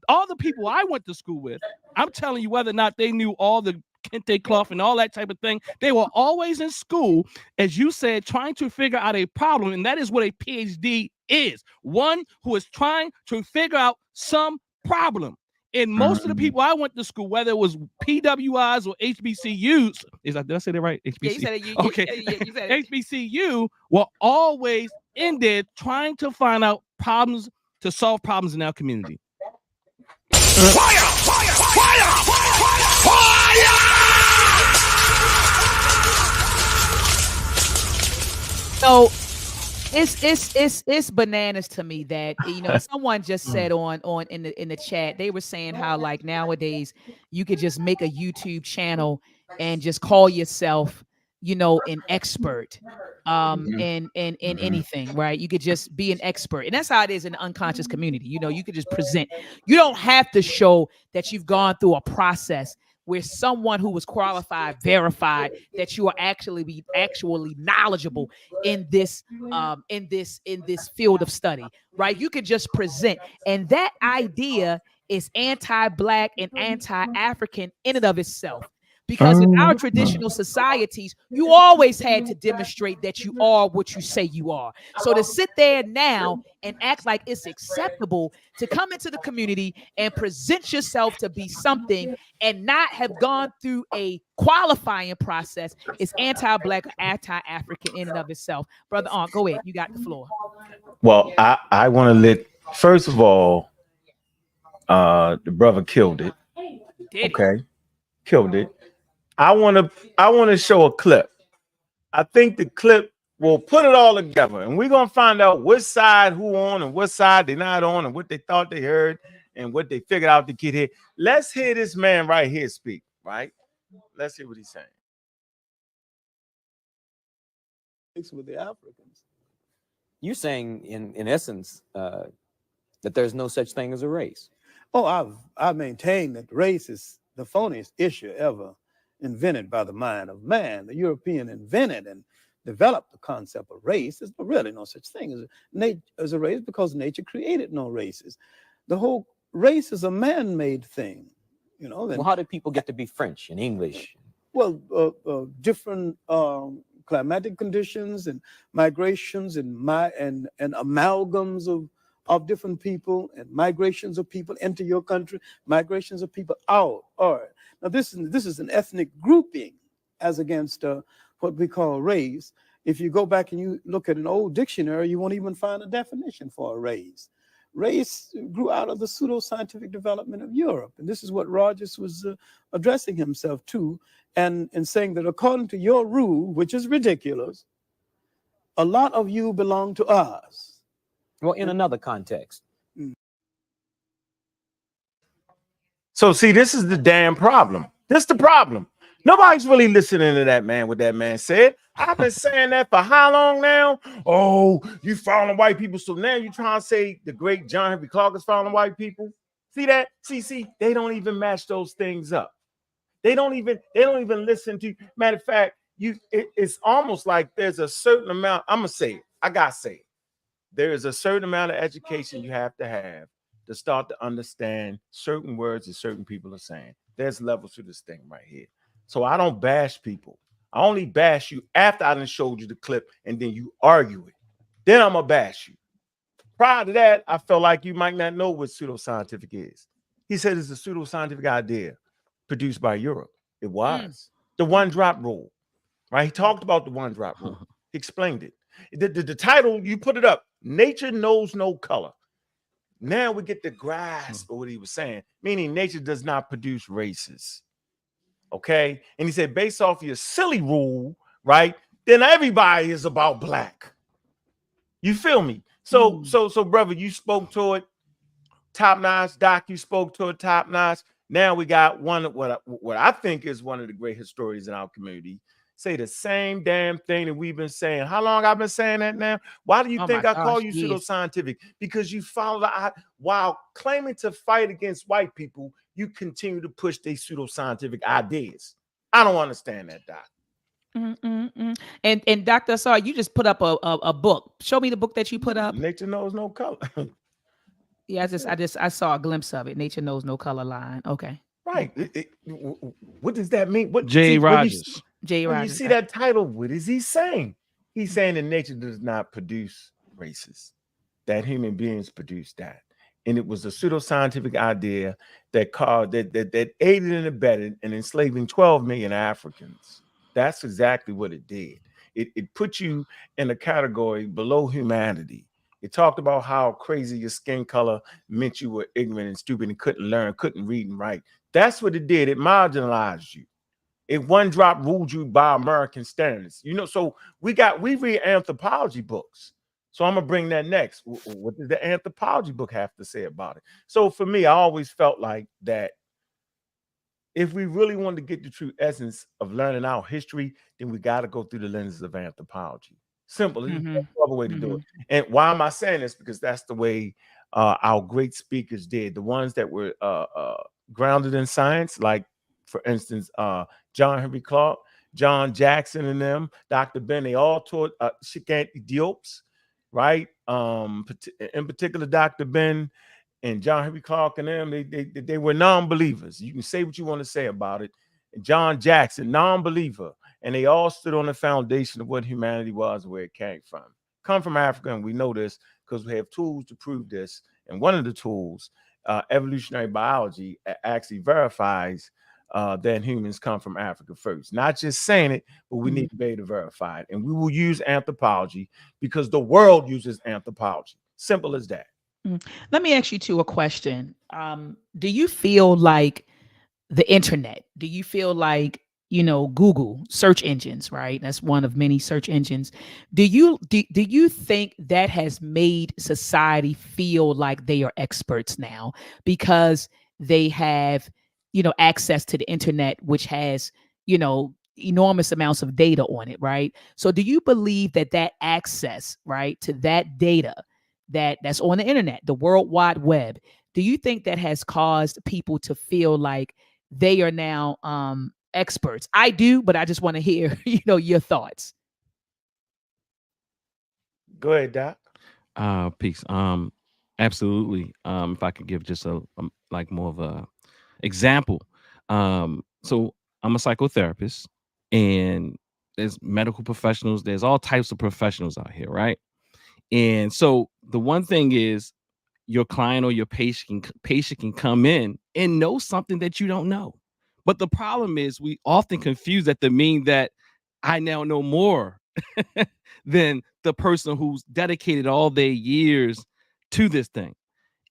all the people I went to school with, I'm telling you, whether or not they knew all the kente cloth and all that type of thing, they were always in school, as you said, trying to figure out a problem. And that is what a PhD is. One who is trying to figure out some problem. And most of the people I went to school, whether it was PWIs or HBCUs, did I say that right? HBCU. Yeah, you said it. Okay. You said it. HBCU were always in there trying to find out problems, to solve problems in our community. Fire! Fire! Fire! Fire! So it's bananas to me that, you know, someone just said on in the chat, they were saying how like nowadays you could just make a YouTube channel and just call yourself, you know, an expert in anything, right? You could just be an expert. And that's how it is in the unconscious community. You know, you could just present. You don't have to show that you've gone through a process where someone who was qualified verified that you are actually knowledgeable in this field of study, right? You could just present. And that idea is anti-Black and anti-African in and of itself. Because in our traditional societies, you always had to demonstrate that you are what you say you are. So to sit there now and act like it's acceptable to come into the community and present yourself to be something and not have gone through a qualifying process is anti-Black, anti-African in and of itself. Brother Aunt, go ahead. You got the floor. Well, I want to first of all, the brother killed it. Okay, killed it. I want to show a clip. I think the clip will put it all together, and we're gonna find out which side who on and what side they're not on, and what they thought they heard and what they figured out to get here. Let's hear this man right here speak. Right? Let's hear what he's saying. With the Africans, you're saying in essence that there's no such thing as a race. Oh, I maintain that race is the phoniest issue ever invented by the mind of man. The European invented and developed the concept of race. There's really no such thing as a race because nature created no races. The whole race is a man-made thing. You know, Well, how did people get to be French and English? well, different climatic conditions and migrations and amalgams of different people and migrations of people into your country, migrations of people out. All right. Now this is an ethnic grouping as against what we call race. If you go back and you look at an old dictionary, you won't even find a definition for a race. Race grew out of the pseudoscientific development of Europe. And this is what Rogers was addressing himself to, and saying that according to your rule, which is ridiculous, a lot of you belong to us. Well, in another context. So see, this is the damn problem. This is the problem. Nobody's really listening to that man, what that man said. I've been saying that for how long now? Oh, you following white people. So now you're trying to say the great John Henry Clark is following white people. See that? See, they don't even match those things up. They don't even listen to. Matter of fact, it's almost like there's a certain amount. I'm gonna say it. I gotta say it. There is a certain amount of education you have to start to understand certain words that certain people are saying. There's levels to this thing right here. So I don't bash people. I only bash you after I done showed you the clip and then you argue it. Then I'm gonna bash you. Prior to that, I felt like you might not know what pseudoscientific is. He said it's a pseudoscientific idea produced by Europe. It was the one drop rule, right? He talked about the one drop rule. He explained it. The title, you put it up, Nature Knows No Color. Now we get the grasp of what he was saying, meaning nature does not produce races. Okay. And he said, based off your silly rule, right? Then everybody is about black. You feel me? So brother, you spoke to it top notch. Doc, you spoke to it top notch. Now we got one of what I think is one of the great historians in our community say the same damn thing that we've been saying. How long I've been saying that now? Why do you think I call you pseudoscientific? Because you follow while claiming to fight against white people, you continue to push these pseudoscientific ideas. I don't understand that, Doc. And Dr. Asar, you just put up a book. Show me the book that you put up. Nature Knows No Color. Yeah, I saw a glimpse of it. Nature Knows No Color line. Okay. Right. What does that mean? What Jay Rogers. Jay when Rogers. you see that title, what is he saying? He's saying that nature does not produce races, that human beings produce that. And it was a pseudoscientific idea that aided and abetted in enslaving 12 million Africans. That's exactly what it did. It put you in a category below humanity. It talked about how crazy your skin color meant you were ignorant and stupid and couldn't learn, couldn't read and write. That's what it did. It marginalized you. It one drop ruled you by American standards. You know, so we read anthropology books. So I'm gonna bring that next. What does the anthropology book have to say about it? So for me, I always felt like that if we really wanted to get the true essence of learning our history, then we got to go through the lenses of anthropology. Simple. There's no other way to do it. And why am I saying this? Because that's the way our great speakers did. The ones that were grounded in science, like, for instance, John Henry Clark, John Jackson and them, Dr. Ben, they all taught Cheikh Anta Diop's, right? In particular, Dr. Ben and John Henry Clark and them, they were non-believers. You can say what you want to say about it. And John Jackson, non-believer. And they all stood on the foundation of what humanity was, where it came from. Come from Africa, and we know this because we have tools to prove this. And one of the tools, evolutionary biology, actually verifies that humans come from Africa first. Not just saying it, but we need to be able to verify it. And we will use anthropology because the world uses anthropology. Simple as that. Let me ask you two a question. Do you feel like the internet, do you feel like, you know, Google search engines, right? That's one of many search engines. Do you think that has made society feel like they are experts now because they have, you know, access to the internet, which has, you know, enormous amounts of data on it, right? So do you believe that access, right, to that data that's on the internet, the World Wide Web, do you think that has caused people to feel like they are now experts? I do, but I just want to hear, you know, your thoughts. Go ahead, Doc. Peace. Absolutely. If I could give just a like more of a example, So I'm a psychotherapist, and there's medical professionals, there's all types of professionals out here, right? And so the one thing is your client or your patient can come in and know something that you don't know. But the problem is we often confuse that to mean that I now know more than the person who's dedicated all their years to this thing.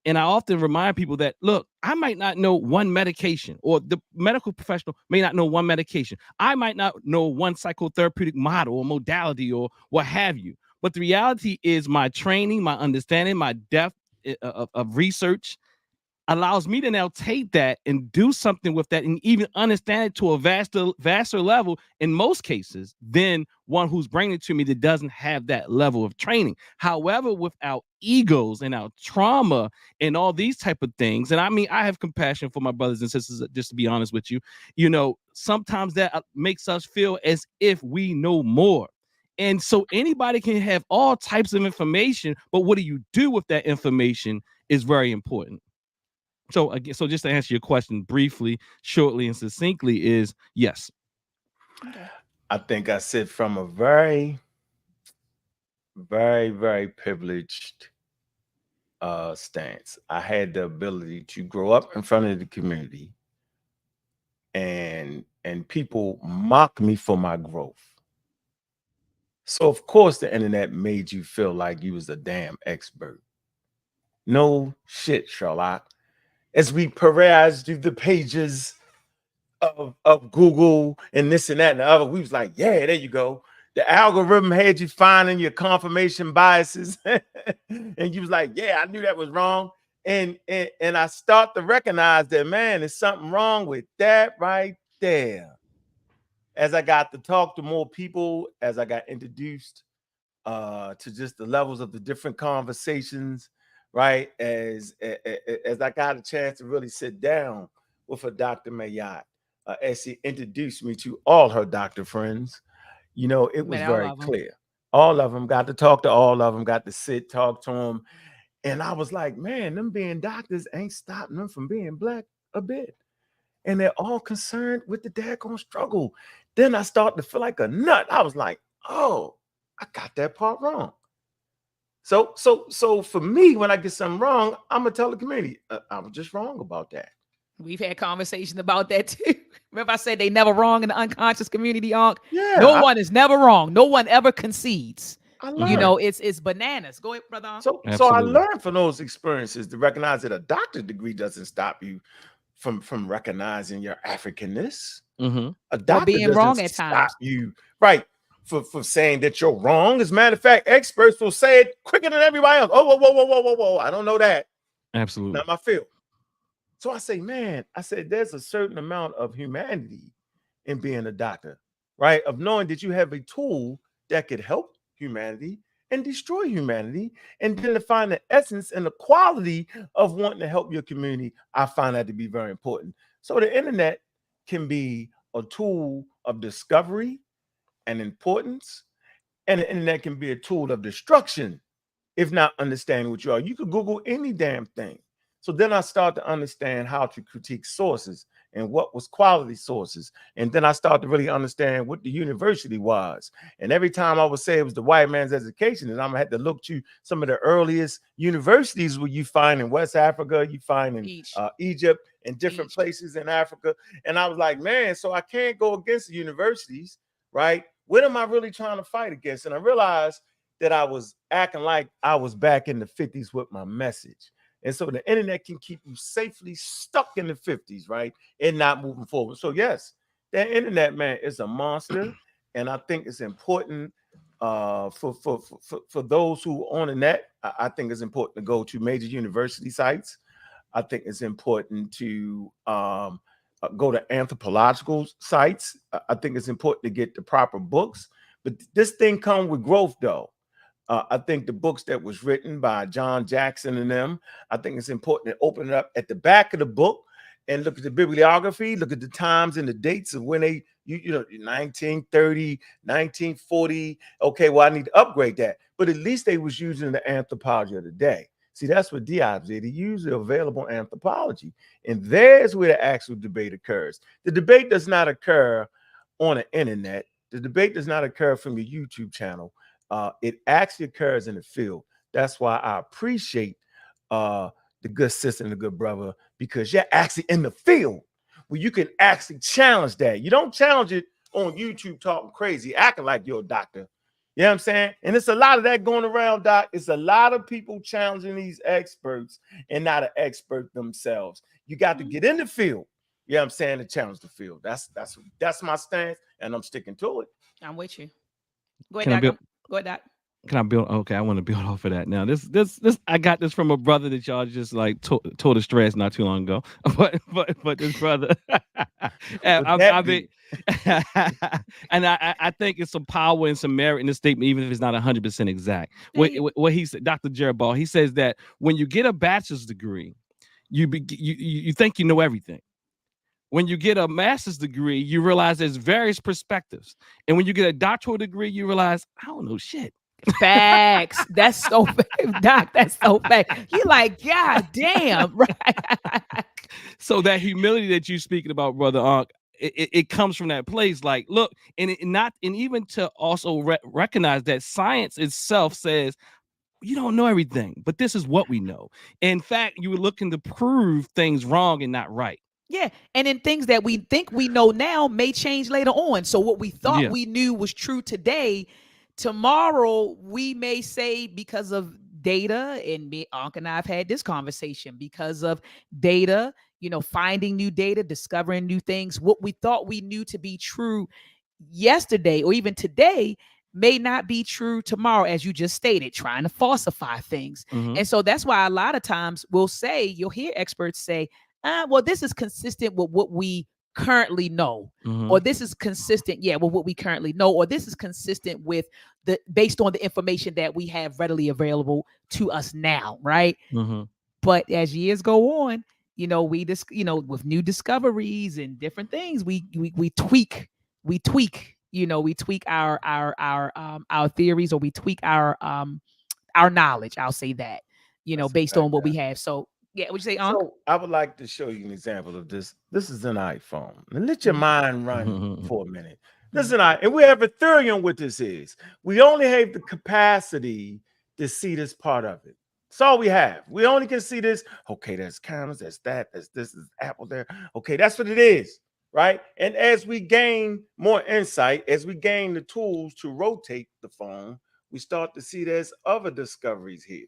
And I often remind people that, look, I might not know one medication, or the medical professional may not know one medication. I might not know one psychotherapeutic model or modality or what have you. But the reality is my training, my understanding, my depth of research allows me to now take that and do something with that and even understand it to a vaster level in most cases than one who's bringing it to me that doesn't have that level of training. However, with our egos and our trauma and all these type of things, and I mean, I have compassion for my brothers and sisters, just to be honest with you, sometimes that makes us feel as if we know more. And so anybody can have all types of information, but what do you do with that information is very important. So again, so just to answer your question briefly, shortly, and succinctly is yes. I think I sit from a very, very, very privileged stance. I had the ability to grow up in front of the community, and people mock me for my growth. So of course the internet made you feel like you was a damn expert. No shit, Sherlock. As we perused through the pages of Google and this and that and the other, we was like, yeah, there you go. The algorithm had you finding your confirmation biases. And you was like, yeah, I knew that was wrong. And I start to recognize that, man, there's something wrong with that right there. As I got to talk to more people, as I got introduced to just the levels of the different conversations, right? As I got a chance to really sit down with a Dr. Mayotte, as she introduced me to all her doctor friends, it was very clear. All of them, got to talk to all of them, got to sit, talk to them. And I was like, man, them being doctors ain't stopping them from being black a bit. And they're all concerned with the daggone struggle. Then I started to feel like a nut. I was like, oh, I got that part wrong. So for me, when I get something wrong, I'm gonna tell the community I was just wrong about that. We've had conversations about that too. Remember I said they never wrong in the unconscious community, Onk? Yeah. No one is never wrong. No one ever concedes. I learned. It's bananas. Go ahead, brother. So I learned from those experiences to recognize that a doctorate degree doesn't stop you from recognizing your Africanness. Mm-hmm. A doctor being wrong at stop times. you, right? For saying that you're wrong. As a matter of fact, experts will say it quicker than everybody else. Oh, whoa. I don't know that. Absolutely. Not my field. So I say, man, there's a certain amount of humanity in being a doctor, right? Of knowing that you have a tool that could help humanity and destroy humanity, and then to find the essence and the quality of wanting to help your community. I find that to be very important. So the internet can be a tool of discovery and importance, and the internet can be a tool of destruction if not understanding what you are. You could Google any damn thing. So then I start to understand how to critique sources and what was quality sources. And then I start to really understand what the university was. And every time I would say it was the white man's education, and I'm gonna have to look to some of the earliest universities where you find in West Africa, you find in Egypt and different places in Africa. And I was like, man, so I can't go against the universities, right? What am I really trying to fight against? And I realized that I was acting like I was back in the 50s with my message. And so the internet can keep you safely stuck in the 50s, right? And not moving forward. So yes, that internet, man, is a monster. And I think it's important for those who on the net. I think it's important to go to major university sites. I think it's important to go to anthropological sites. I think it's important to get the proper books. But this thing comes with growth, though. I think the books that was written by John Jackson and them, I think it's important to open it up at the back of the book and look at the bibliography, look at the times and the dates of when they, 1930, 1940. Okay, well, I need to upgrade that. But at least they was using the anthropology of the day. See, that's what Diop did. He used the available anthropology. And there's where the actual debate occurs. The debate does not occur on the internet. The debate does not occur from your YouTube channel. It actually occurs in the field. That's why I appreciate the good sister and the good brother, because you're actually in the field where you can actually challenge that. You don't challenge it on YouTube talking crazy, acting like you're a doctor. You know what I'm saying? And it's a lot of that going around, Doc. It's a lot of people challenging these experts and not an expert themselves. You got to get in the field. You know what I'm saying? To challenge the field. That's my stance, and I'm sticking to it. I'm with you. Go Can I ahead, build- Doc. Go ahead, Doc. Can I build? Okay, I want to build off of that. Now, this, I got this from a brother that y'all just like told a stress not too long ago. But this brother, and I mean, and I think it's some power and some merit in the statement, even if it's not 100% exact. What he said, Dr. Jared Ball, he says that when you get a bachelor's degree, you think you know everything. When you get a master's degree, you realize there's various perspectives, and when you get a doctoral degree, you realize I don't know shit. Facts. That's so Doc. That's so fact. You're like, God damn, right? So that humility that you're speaking about, brother Ankh, it comes from that place. Like, look, and even to also recognize that science itself says you don't know everything, but this is what we know. In fact, you were looking to prove things wrong and not right. Yeah, and then things that we think we know now may change later on. So what we thought we knew was true today, tomorrow we may say because of data, and Ankh and I have had this conversation because of data, finding new data, discovering new things. What we thought we knew to be true yesterday or even today may not be true tomorrow, as you just stated, trying to falsify things. And so that's why a lot of times you'll hear experts say, well, this is consistent with what we currently know, or this is consistent, with what we currently know, or this is consistent with based on the information that we have readily available to us now, right? But as years go on, we just, with new discoveries and different things, we tweak, we tweak our theories, or we tweak our knowledge. I'll say that, based on what we have. So yeah, would you say, Ankh? So I would like to show you an example of this. This is an iPhone. And let your mind run for a minute. This is and we have Ethereum. What this is, we only have the capacity to see this part of it. That's all we have. We only can see this. Okay, there's cameras, there's that, there's this, is Apple there. Okay, that's what it is, right? And as we gain more insight, as we gain the tools to rotate the phone, we start to see there's other discoveries here.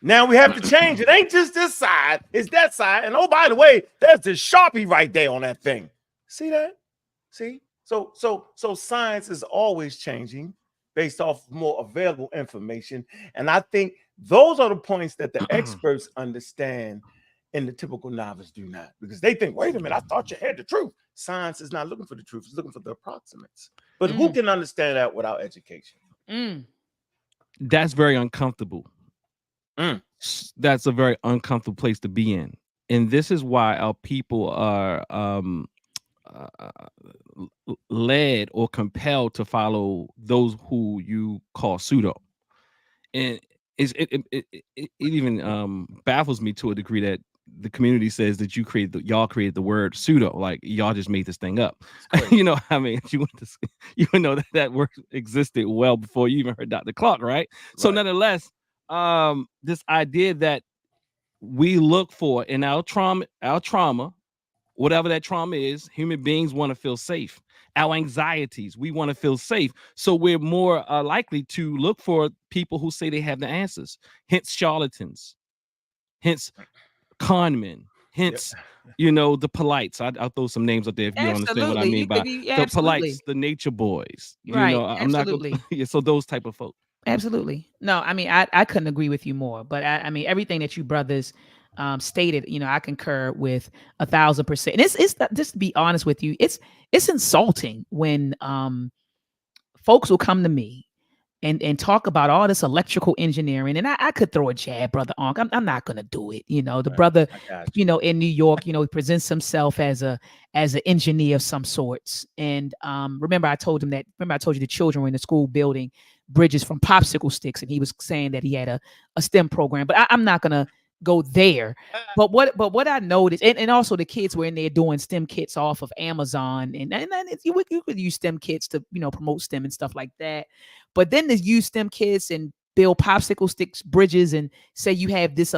Now we have to change. It ain't just this side, it's that side. And oh, by the way, there's the Sharpie right there on that thing. See that? See? So science is always changing based off more available information. And I think those are the points that the experts understand and the typical novice do not, because they think, wait a minute, I thought you had the truth. Science is not looking for the truth, it's looking for the approximates. But who can understand that without education? That's very uncomfortable. That's a very uncomfortable place to be in. And this is why our people are led or compelled to follow those who you call pseudo. And it even baffles me to a degree that the community says that y'all created the word pseudo, like y'all just made this thing up. I mean, you would know that word existed well before you even heard Dr. Clark, right? So nonetheless, this idea that we look for in our trauma, whatever that trauma is, human beings want to feel safe. Our anxieties, we want to feel safe. So we're more likely to look for people who say they have the answers. Hence charlatans, hence con men, hence, the polites. I'll throw some names up there if you understand what I mean by the polites, the nature boys. Right, I'm absolutely. not gonna, so those type of folk. Absolutely. No, I mean, I couldn't agree with you more, but I mean, everything that you brothers stated, I concur with 1,000%. And it's just to be honest with you, it's insulting when folks will come to me and talk about all this electrical engineering. And I could throw a jab, Brother Ankh. I'm not gonna do it. The brother, in New York, he presents himself as an engineer of some sorts. And remember I told you the children were in the school building bridges from popsicle sticks, and he was saying that he had a STEM program. But I'm not gonna go there. But what I noticed, and also the kids were in there doing STEM kits off of Amazon, and you could use STEM kits to promote STEM and stuff like that. But then to use STEM kits and build popsicle sticks bridges and say you have this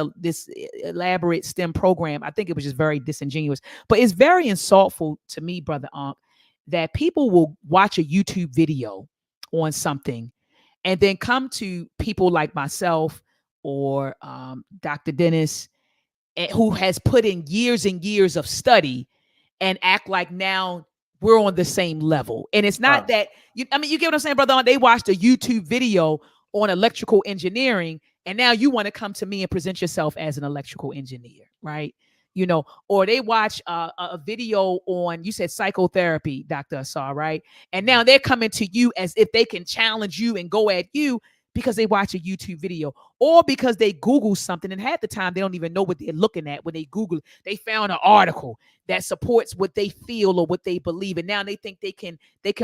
elaborate STEM program, I think it was just very disingenuous. But it's very insultful to me, Brother Ankh, that people will watch a YouTube video on something and then come to people like myself or Dr. Dennis, who has put in years and years of study, and act like now we're on the same level. And it's not that you get what I'm saying, brother? They watched a YouTube video on electrical engineering, and now you want to come to me and present yourself as an electrical engineer, right? Or they watch a video on, you said psychotherapy, Dr. Asar, right? And now they're coming to you as if they can challenge you and go at you because they watch a YouTube video, or because they Google something, and half the time they don't even know what they're looking at. When they Google it, they found an article that supports what they feel or what they believe, and now they think they can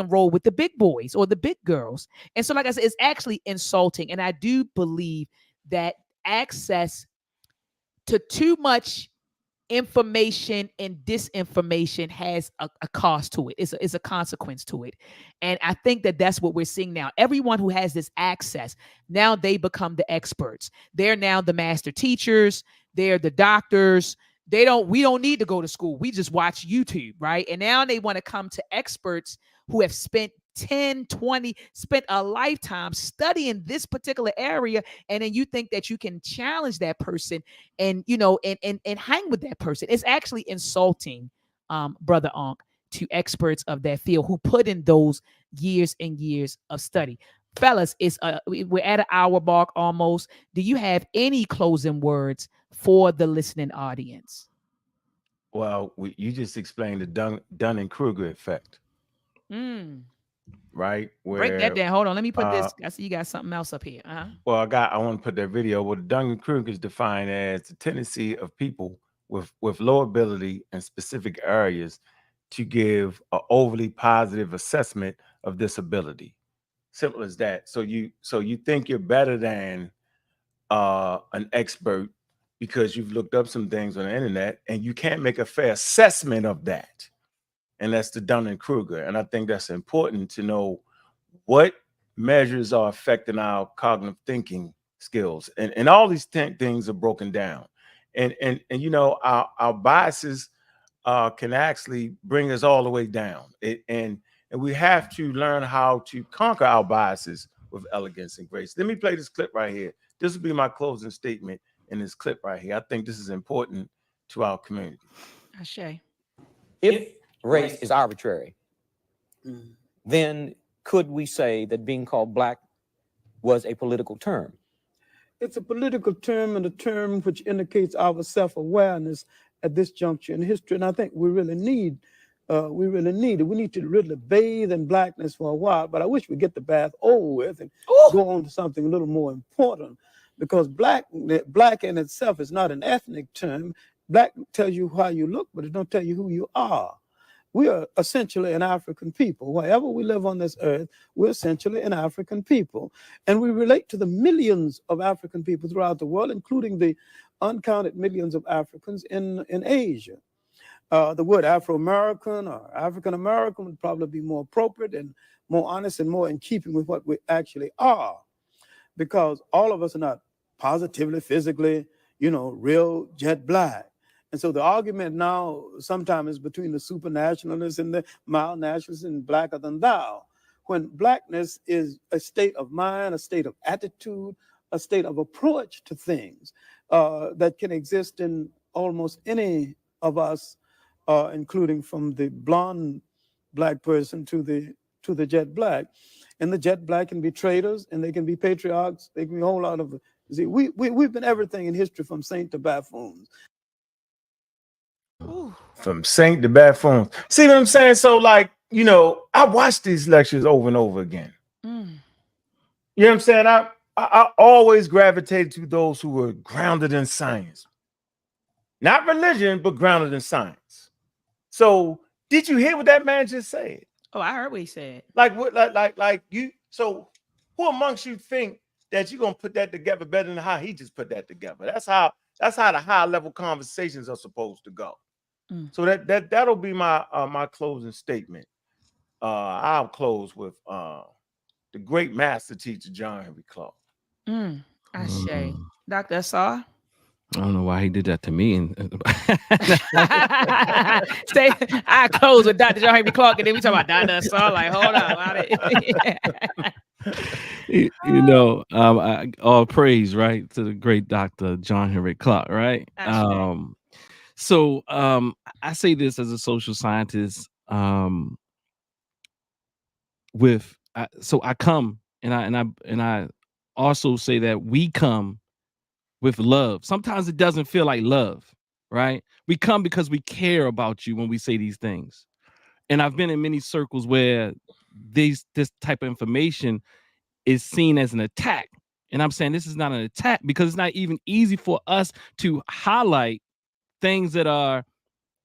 roll with the big boys or the big girls. And so, like I said, it's actually insulting. And I do believe that access to too much information and disinformation has a cost to it. It's a consequence to it. And I think that that's what we're seeing now. Everyone who has this access, now they become the experts. They're now the master teachers. They're the doctors. We don't need to go to school. We just watch YouTube, right? And now they want to come to experts who have spent 10, 20, spent a lifetime studying this particular area. And then you think that you can challenge that person and, and hang with that person. It's actually insulting, Brother Ankh, to experts of that field who put in those years and years of study. Fellas, we're at an hour mark almost. Do you have any closing words for the listening audience? Well, you just explained the Dunning-Kruger effect. Right? Break that down. Hold on. Let me put this. I see you got something else up here. Well, I want to put that video. Well, the Dunning-Kruger is defined as the tendency of people with low ability in specific areas to give an overly positive assessment of disability. Simple as that. So you think you're better than an expert because you've looked up some things on the internet, and you can't make a fair assessment of that. And that's the Dunning-Kruger. And I think that's important to know what measures are affecting our cognitive thinking skills. And all these things are broken down. And our biases can actually bring us all the way down. And we have to learn how to conquer our biases with elegance and grace. Let me play this clip right here. This will be my closing statement in this clip right here. I think this is important to our community. Ashe. If race is arbitrary, then could we say that being called black was a political term? It's a political term, and a term which indicates our self-awareness at this juncture in history. And I think we really need it. We need to really bathe in blackness for a while, but I wish we'd get the bath over with and go on to something a little more important, because black in itself is not an ethnic term. Black tells you how you look, but it don't tell you who you are. We are essentially an African people. Wherever we live on this earth, we're essentially an African people. And we relate to the millions of African people throughout the world, including the uncounted millions of Africans in Asia. The word Afro-American or African-American would probably be more appropriate and more honest and more in keeping with what we actually are, because all of us are not positively, physically, real jet black. And so the argument now sometimes is between the supernationalists and the mild nationalists and blacker than thou, when blackness is a state of mind, a state of attitude, a state of approach to things that can exist in almost any of us, including from the blonde black person to the jet black. And the jet black can be traitors, and they can be patriarchs. They can be a whole lot of. See, we've been everything in history from saint to buffoons. From saint to buffoons. See what I'm saying? So, I watch these lectures over and over again. You know what I'm saying? I always gravitated to those who were grounded in science. Not religion, but grounded in science. So, did you hear what that man just said? Oh, I heard what he said. Like what? Like you. So, Who amongst you think that you're gonna put that together better than how he just put that together? That's how the high level conversations are supposed to go. So that'll be my my closing statement. I'll close with the great master teacher John Henry Clarke. Ashe. Dr. Asar. I don't know why he did that to me. And Say, I close with Dr. John Henry Clarke, and then we talk about Dr. Asar. Like, hold on. you know, all praise, right, to the great Dr. John Henry Clarke, right? So I say this as a social scientist. So I come and I also say that we come with love. Sometimes it doesn't feel like love, right? We come because we care about you when we say these things. And I've been in many circles where this type of information is seen as an attack. And I'm saying this is not an attack because it's not even easy for us to highlight things that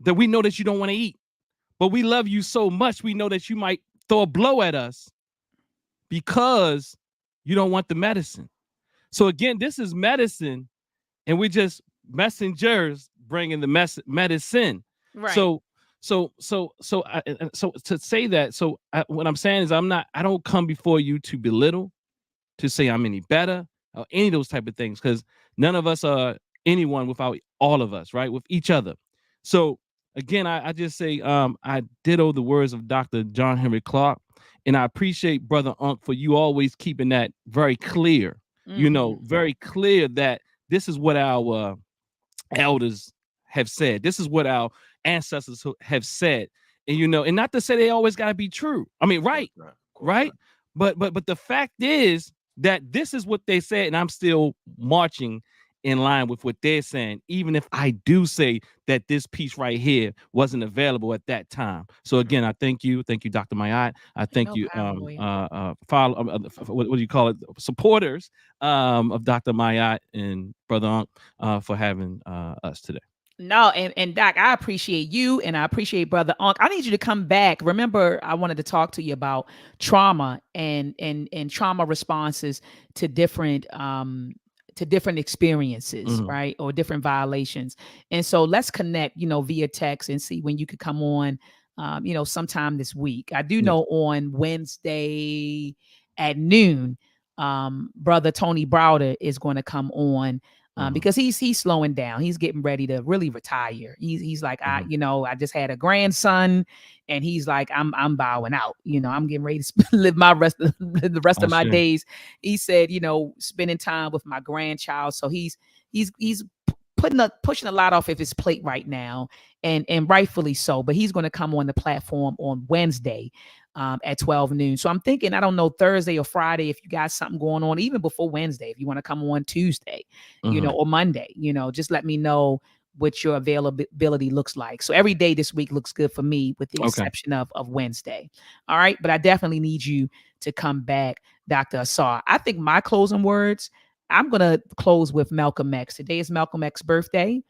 we know that you don't want to eat. But we love you so much, we know that you might throw a blow at us because you don't want the medicine. So again, this is medicine, and we're just messengers bringing the medicine. Right. So to say that, what I'm saying is I don't come before you to belittle, to say I'm any better, or any of those type of things, because none of us are anyone without all of us, right? With each other. So again, I just say I ditto the words of Dr. John Henry Clarke, and I appreciate Brother Unc for you always keeping that very clear. You know, very clear that this is what our elders have said. This is what our ancestors have said. And, you know, and not to say they always got to be true. I mean, right. But the fact is that this is what they said, and I'm still marching in line with what they're saying, even if I do say that this piece right here wasn't available at that time. So again, I thank you, Dr. Mayat. I thank you, what do you call it, supporters of Dr. Mayat and Brother Unc for having us today. No, and Doc, I appreciate you, and I appreciate Brother Unc. I need you to come back. Remember, I wanted to talk to you about trauma and trauma responses to different experiences, right? Or different violations. And so let's connect, you know, via text and see when you could come on, you know, sometime this week. I do know on Wednesday at noon, Brother Tony Browder is going to come on because he's slowing down. He's getting ready to really retire. He's like, I just had a grandson, and he's like, I'm bowing out. You know, I'm getting ready to live the rest of my days. He said, you know, spending time with my grandchild. So he's pushing a lot off of his plate right now, and rightfully so. But he's going to come on the platform on Wednesday at 12 noon. So I'm thinking, I don't know, Thursday or Friday, if you got something going on, even before Wednesday, if you want to come on Tuesday, you know, or Monday, you know, just let me know what your availability looks like. So every day this week looks good for me, with the exception of Wednesday. All right. But I definitely need you to come back, Dr. Asar. I think my closing words, I'm going to close with Malcolm X. Today is Malcolm X's birthday,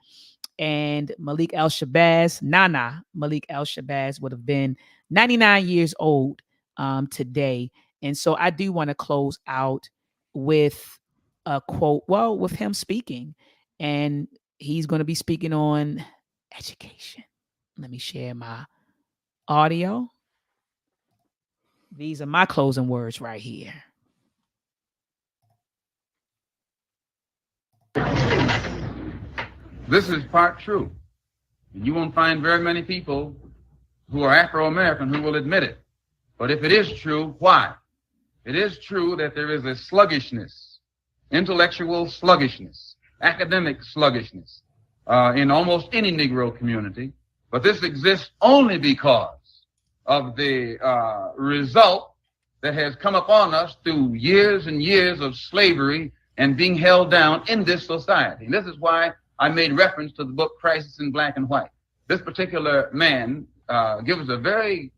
and Malik El-Shabazz, Nana Malik El-Shabazz, would have been 99 years old today. And so I do want to close out with a quote, with him speaking, and he's going to be speaking on education. Let me share my audio. These are my closing words right here. This is part true. You won't find very many people who are Afro-American who will admit it. But if it is true, why? It is true that there is a sluggishness, intellectual sluggishness, academic sluggishness in almost any Negro community. But this exists only because of the result that has come upon us through years and years of slavery and being held down in this society. And this is why I made reference to the book Crisis in Black and White. This particular man gives a very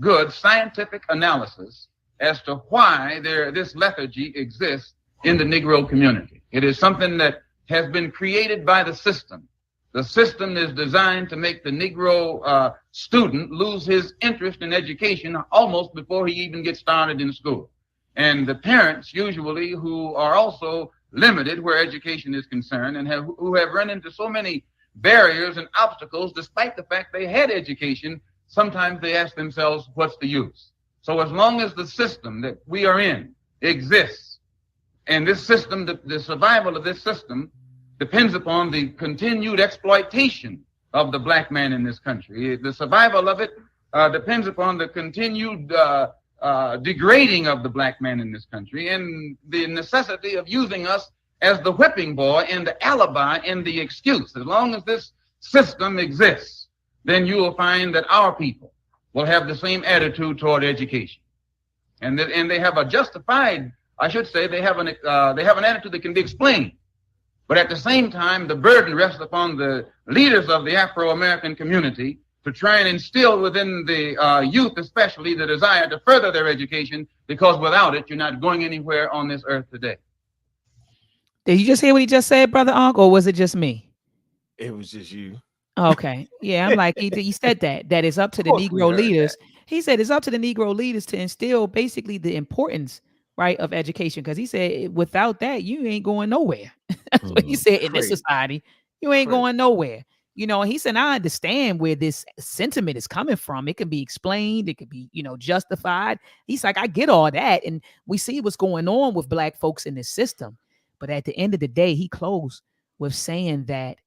good scientific analysis as to why this lethargy exists in the Negro community. It is something that has been created by the system. The system is designed to make the Negro student lose his interest in education almost before he even gets started in school. And the parents usually, who are also limited where education is concerned and who have run into so many barriers and obstacles, despite the fact they had education, sometimes they ask themselves, what's the use? So as long as the system that we are in exists, and this system, the survival of this system depends upon the continued exploitation of the black man in this country. The survival of it depends upon the continued degrading of the black man in this country, and the necessity of using us as the whipping boy and the alibi and the excuse. As long as this system exists, then you will find that our people will have the same attitude toward education, and they have a justified, I should say, they have an attitude that can be explained. But at the same time, the burden rests upon the leaders of the Afro-American community to try and instill within the youth, especially, the desire to further their education, because without it, you're not going anywhere on this earth today. Did you just hear what he just said, Brother Unc, or was it just me? It was just you. Okay. Yeah, I'm like, he said that it's up to the Of course we Negro heard leaders. He said it's up to the Negro leaders to instill basically the importance, right, of education. Because he said without that, you ain't going nowhere. That's what he said in this Crazy. society. You ain't Crazy. going nowhere. You know, and he said, I understand where this sentiment is coming from. It can be explained, it could be, justified. He's like, I get all that. And we see what's going on with black folks in this system. But at the end of the day, he closed with saying that,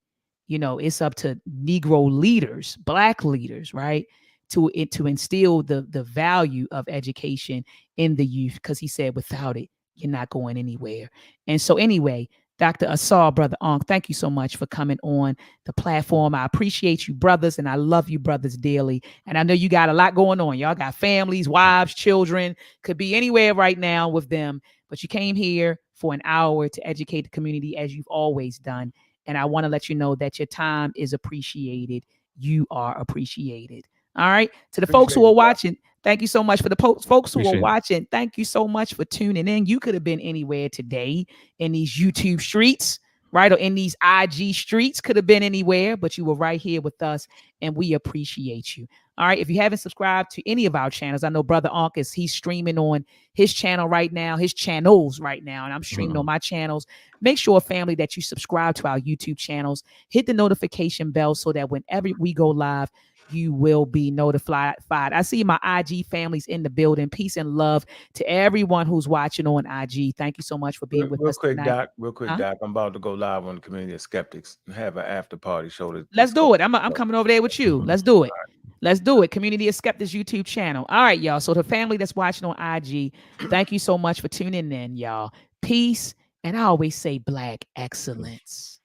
it's up to Negro leaders, black leaders, right, to instill the value of education in the youth. Because he said, without it, you're not going anywhere. And so anyway, Dr. Asar, Brother Ankh, thank you so much for coming on the platform. I appreciate you, brothers, and I love you, brothers, dearly. And I know you got a lot going on. Y'all got families, wives, children, could be anywhere right now with them. But you came here for an hour to educate the community, as you've always done. And I want to let you know that your time is appreciated. You are appreciated. All right. To the folks who are watching, thank you so much. For the folks who are watching, thank you so much for tuning in. You could have been anywhere today in these YouTube streets, right? Or in these IG streets, could have been anywhere, but you were right here with us, and we appreciate you. All right. If you haven't subscribed to any of our channels, I know Brother Ankh he's streaming on his channel right now, his channels right now, and I'm streaming on my channels. Make sure, family, that you subscribe to our YouTube channels, hit the notification bell so that whenever we go live, you will be notified. I see my IG families in the building. Peace and love to everyone who's watching on IG. Thank you so much for being with us tonight. Real quick, Doc. I'm about to go live on the Community of Skeptics and have an after party show. Let's do it. I'm coming over there with you. Let's do it. Let's do it. Community of Skeptics YouTube channel. All right, y'all. So the family that's watching on IG, thank you so much for tuning in, y'all. Peace. And I always say black excellence.